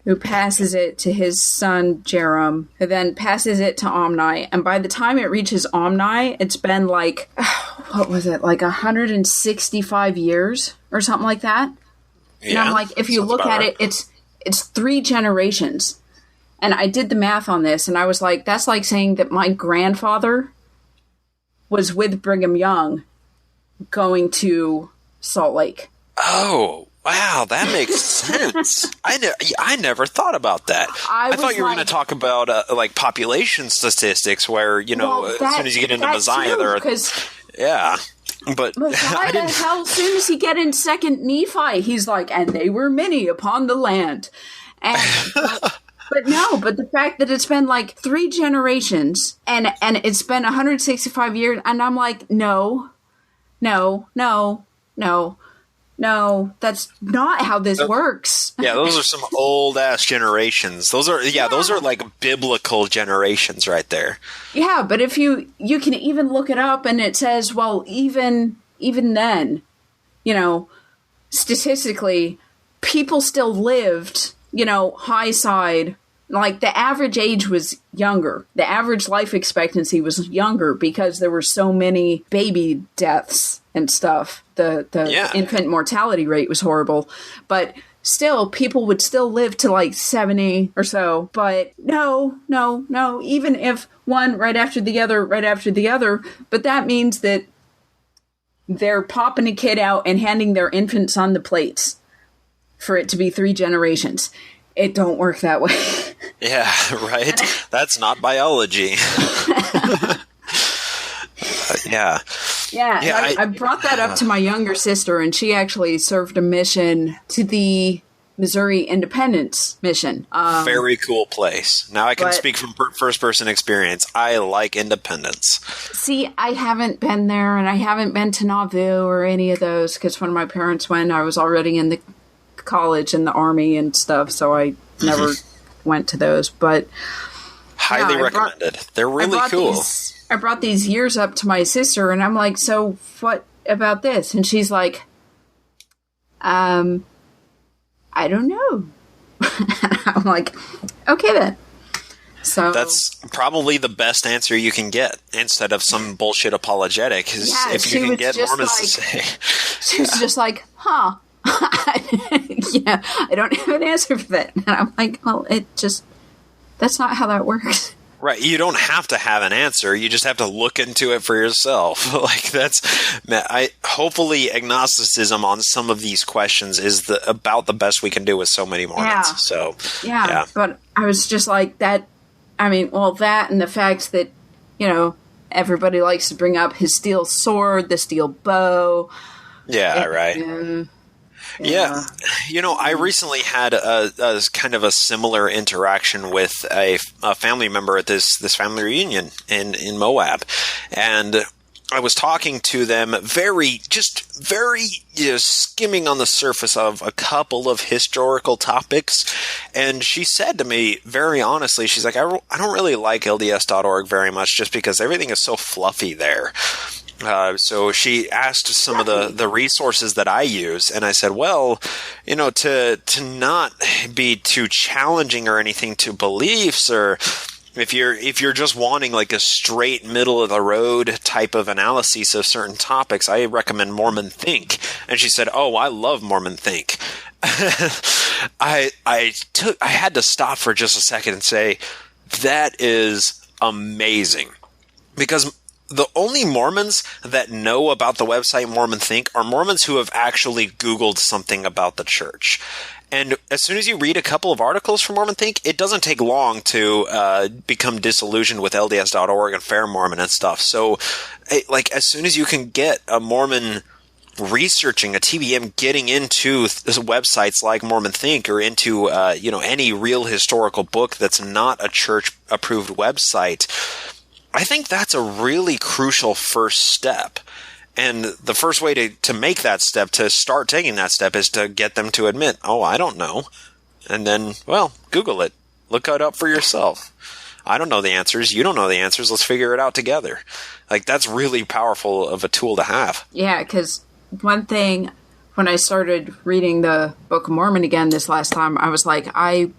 who passes it to his son Jerem, who then passes it to Omni. And by the time it reaches Omni, it's been like, what was it, like 165 years or something like that? Yeah, and I'm like, if you look at it, it's 3 generations. And I did the math on this, and I was like, that's like saying that my grandfather was with Brigham Young going to Salt Lake. Oh, wow, that makes sense. I never thought about that. I thought you were going to talk about like population statistics, where as soon as you get into Messiah, but Messiah, hell, as soon as he get in Second Nephi, he's like, and they were many upon the land, and. But the fact that it's been like 3 generations and it's been 165 years, and I'm like, no, that's not how this works. Yeah, those are some old ass generations. Those are like biblical generations right there. Yeah, but if you can even look it up, and it says, well, even then, statistically, people still lived, high side. Like, the average age was younger. The average life expectancy was younger because there were so many baby deaths and stuff. The infant mortality rate was horrible. But still, people would still live to like 70 or so. But no. Even if one right after the other. But that means that they're popping a kid out and handing their infants on the plates for it to be 3 generations. It don't work that way. Yeah, right? That's not biology. Yeah. Yeah, I brought that up to my younger sister, and she actually served a mission to the Missouri Independence Mission. Very cool place. Now I can speak from first-person experience. I like Independence. See, I haven't been there, and I haven't been to Nauvoo or any of those, because when my parents went, I was already in the college and the Army and stuff, so I never went to those. But highly recommended. They're really cool. I brought these years up to my sister, and I'm like, so what about this? And she's like, I don't know. I'm like, okay then. So that's probably the best answer you can get, instead of some bullshit apologetic. If you can get Mormons to say, she was just like, huh. Yeah, I don't have an answer for that. And I'm like, well, that's not how that works. Right. You don't have to have an answer. You just have to look into it for yourself. Hopefully agnosticism on some of these questions is about the best we can do with so many Mormons. Yeah. So, yeah. But I was just like that. I mean, well, that and the fact that, everybody likes to bring up his steel sword, the steel bow. Yeah, right. Yeah. I recently had a kind of a similar interaction with a family member at this family reunion in Moab. And I was talking to them very skimming on the surface of a couple of historical topics. And she said to me very honestly, she's like, I don't really like LDS.org very much, just because everything is so fluffy there. So she asked some of the resources that I use, and I said, well, to not be too challenging or anything to beliefs, or if you're just wanting like a straight middle of the road type of analysis of certain topics, I recommend Mormon Think. And she said, oh, I love Mormon Think. I had to stop for just a second and say, that is amazing, because the only Mormons that know about the website Mormon Think are Mormons who have actually Googled something about the church. And as soon as you read a couple of articles from Mormon Think, it doesn't take long to become disillusioned with LDS.org and Fair Mormon and stuff. So, as soon as you can get a Mormon researching, a TBM getting into websites like Mormon Think, or into any real historical book that's not a church-approved website, I think that's a really crucial first step. And the first way to make that step, to start taking that step, is to get them to admit, oh, I don't know. And then, well, Google it. Look it up for yourself. I don't know the answers. You don't know the answers. Let's figure it out together. Like, that's really powerful of a tool to have. Yeah, because one thing, when I started reading the Book of Mormon again this last time, I was like, I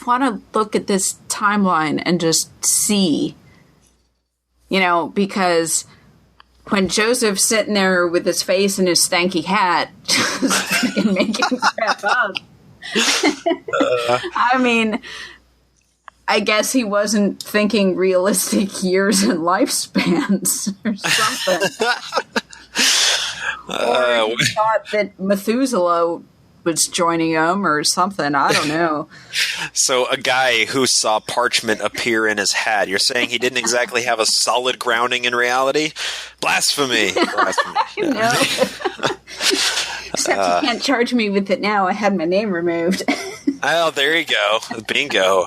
want to look at this timeline and just see, because when Joseph's sitting there with his face in his stanky hat, just freaking making crap up. I mean, I guess he wasn't thinking realistic years and lifespans or something. Or he thought that Methuselah was joining him or something. I don't know. So a guy who saw parchment appear in his hat, you're saying he didn't exactly have a solid grounding in reality? Blasphemy. Blasphemy. No. Except you can't charge me with it now. I had my name removed. Oh, there you go. Bingo.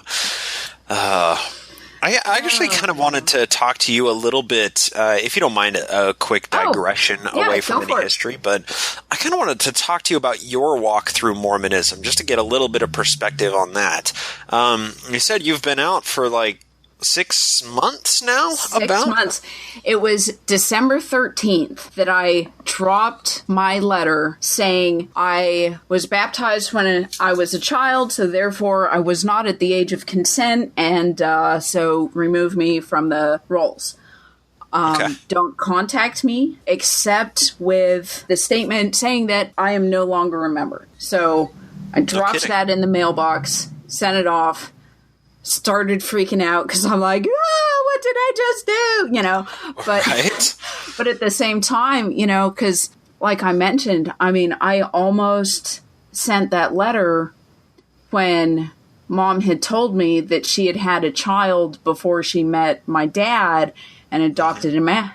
I actually kind of wanted to talk to you a little bit, if you don't mind a quick digression away from any history, but I kind of wanted to talk to you about your walk through Mormonism, just to get a little bit of perspective on that. You said you've been out for like 6 months now? 6 months. It was December 13th that I dropped my letter saying I was baptized when I was a child, so therefore I was not at the age of consent, and so remove me from the rolls. Don't contact me except with the statement saying that I am no longer a member. So I dropped that in the mailbox, sent it off, started freaking out because I'm like, what did I just do? But, right. But at the same time, because like I mentioned, I mean, I almost sent that letter when Mom had told me that she had had a child before she met my dad and adopted him out,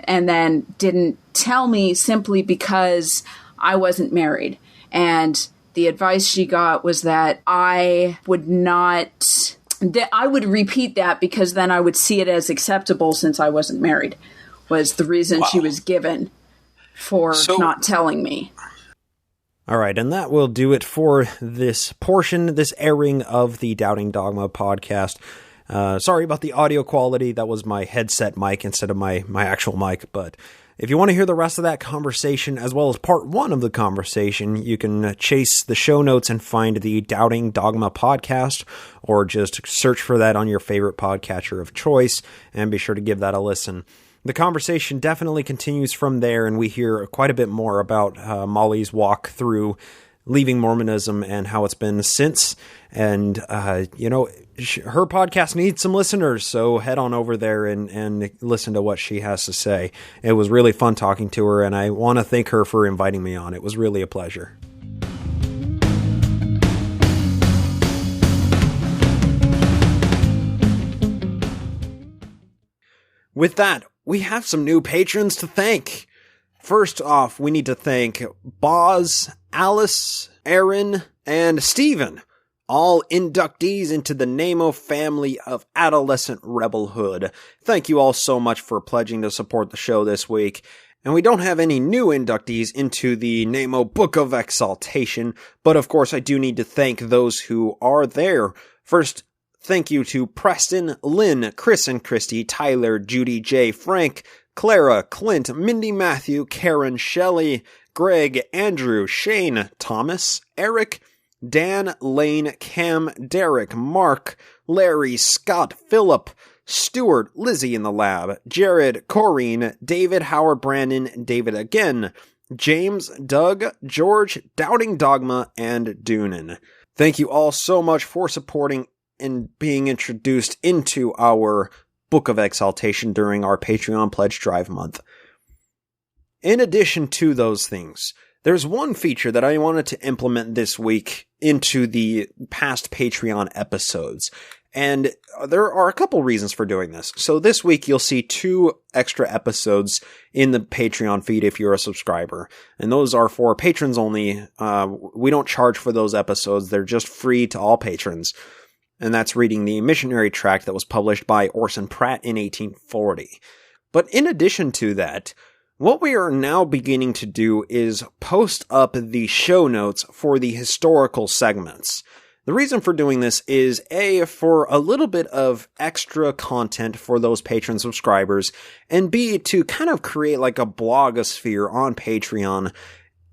and then didn't tell me simply because I wasn't married. And the advice she got was that I would repeat that because then I would see it as acceptable since I wasn't married, was the reason she was given for not telling me. All right, and that will do it for this portion, this airing of the Doubting Dogma podcast. Sorry about the audio quality. That was my headset mic instead of my actual mic, but if you want to hear the rest of that conversation, as well as part 1 of the conversation, you can chase the show notes and find the Doubting Dogma podcast, or just search for that on your favorite podcatcher of choice, and be sure to give that a listen. The conversation definitely continues from there, and we hear quite a bit more about Molly's walk through leaving Mormonism and how it's been since. And, her podcast needs some listeners, so head on over there and listen to what she has to say. It was really fun talking to her, and I want to thank her for inviting me on. It was really a pleasure. With that, we have some new patrons to thank. First off, we need to thank Boz, Alice, Aaron, and Steven, all inductees into the Nemo family of adolescent rebelhood. Thank you all so much for pledging to support the show this week. And we don't have any new inductees into the Nemo Book of Exaltation, but of course I do need to thank those who are there. First, thank you to Preston, Lynn, Chris and Christy, Tyler, Judy J, Frank, Clara, Clint, Mindy Matthew, Karen, Shelley, Greg, Andrew, Shane, Thomas, Eric, Dan, Lane, Cam, Derek, Mark, Larry, Scott, Philip, Stuart, Lizzie in the lab, Jared, Corrine, David, Howard, Brandon, David again, James, Doug, George, Doubting Dogma, and Doonan. Thank you all so much for supporting and being introduced into our Book of Exaltation during our Patreon Pledge Drive month. In addition to those things, there's one feature that I wanted to implement this week into the past Patreon episodes, and there are a couple reasons for doing this. So this week you'll see 2 extra episodes in the Patreon feed if you're a subscriber, and those are for patrons only. We don't charge for those episodes. They're just free to all patrons. And that's reading the missionary tract that was published by Orson Pratt in 1840. But in addition to that, What we are now beginning to do is post up the show notes for the historical segments. The reason for doing this is A, for a little bit of extra content for those Patreon subscribers, and B, to kind of create like a blogosphere on Patreon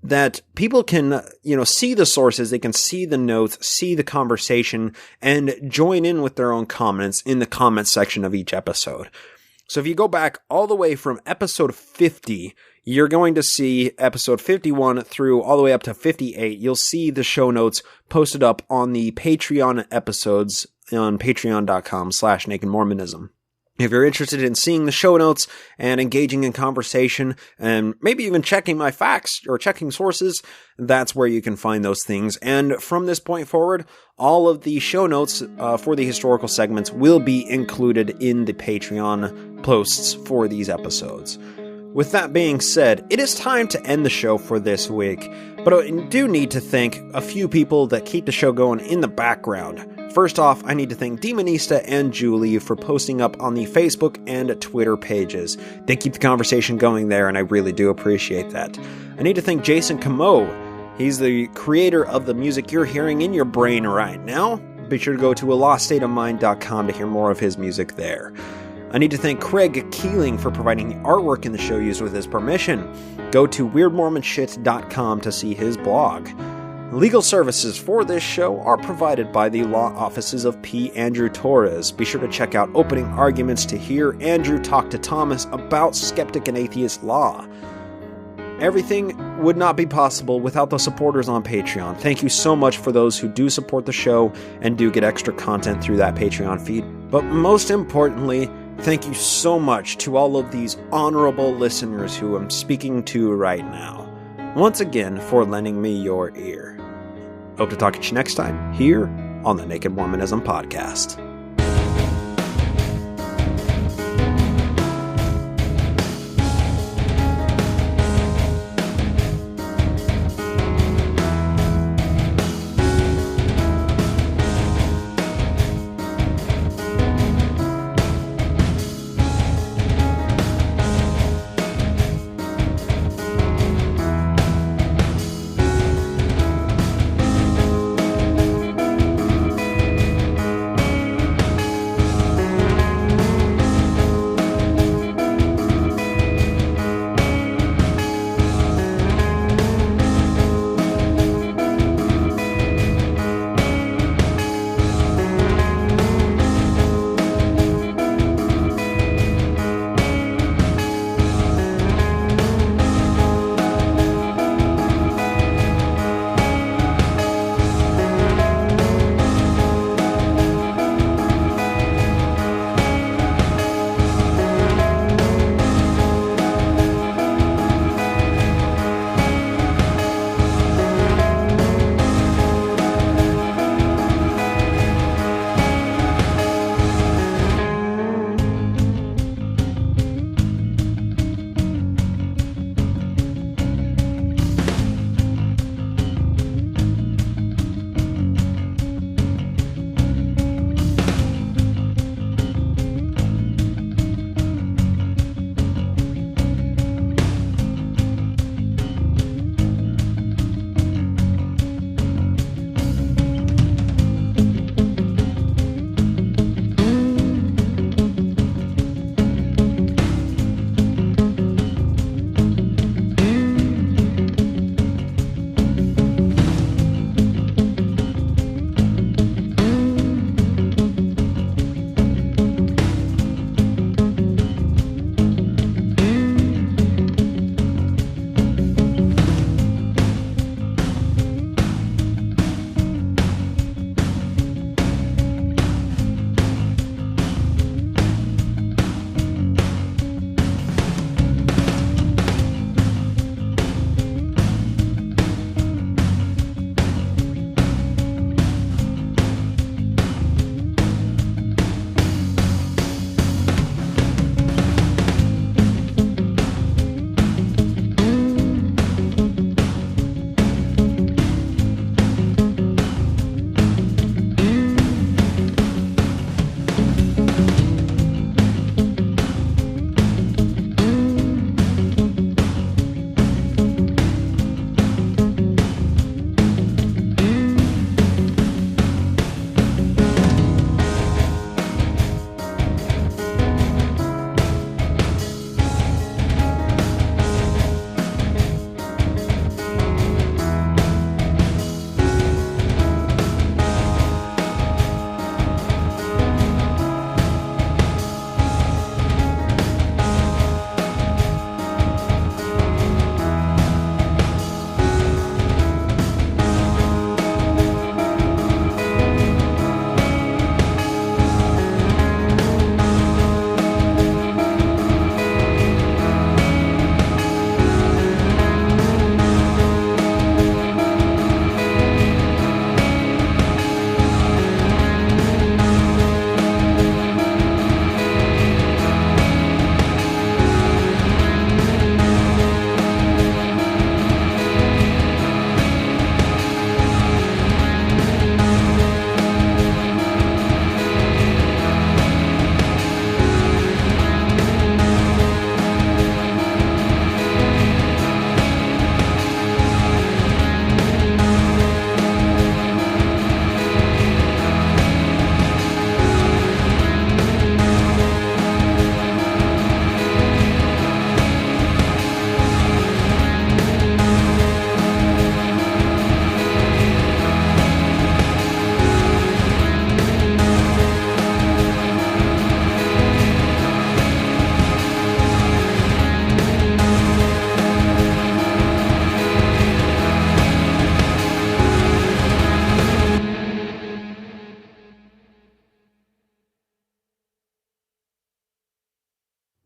that people can, see the sources, they can see the notes, see the conversation, and join in with their own comments in the comment section of each episode. So if you go back all the way from episode 50, you're going to see episode 51 through all the way up to 58. You'll see the show notes posted up on the Patreon episodes on patreon.com/nakedmormonism. If you're interested in seeing the show notes and engaging in conversation and maybe even checking my facts or checking sources, that's where you can find those things. And from this point forward, all of the show notes for the historical segments will be included in the Patreon posts for these episodes. With that being said, it is time to end the show for this week, but I do need to thank a few people that keep the show going in the background. First off, I need to thank Demonista and Julie for posting up on the Facebook and Twitter pages. They keep the conversation going there, and I really do appreciate that. I need to thank Jason Camo. He's the creator of the music you're hearing in your brain right now. Be sure to go to aloststateofmind.com to hear more of his music there. I need to thank Craig Keeling for providing the artwork in the show used with his permission. Go to weirdmormonshit.com to see his blog. Legal services for this show are provided by the law offices of P. Andrew Torres. Be sure to check out Opening Arguments to hear Andrew talk to Thomas about skeptic and atheist law. Everything would not be possible without the supporters on Patreon. Thank you so much for those who do support the show and do get extra content through that Patreon feed. But most importantly, thank you so much to all of these honorable listeners who I'm speaking to right now. Once again, for lending me your ear. Hope to talk to you next time here on the Naked Mormonism Podcast.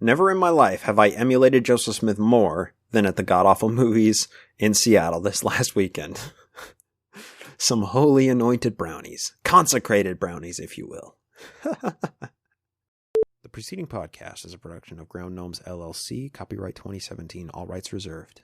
Never in my life have I emulated Joseph Smith more than at the god-awful movies in Seattle this last weekend. Some holy anointed brownies. Consecrated brownies, if you will. The preceding podcast is a production of Ground Gnomes LLC, copyright 2017, all rights reserved.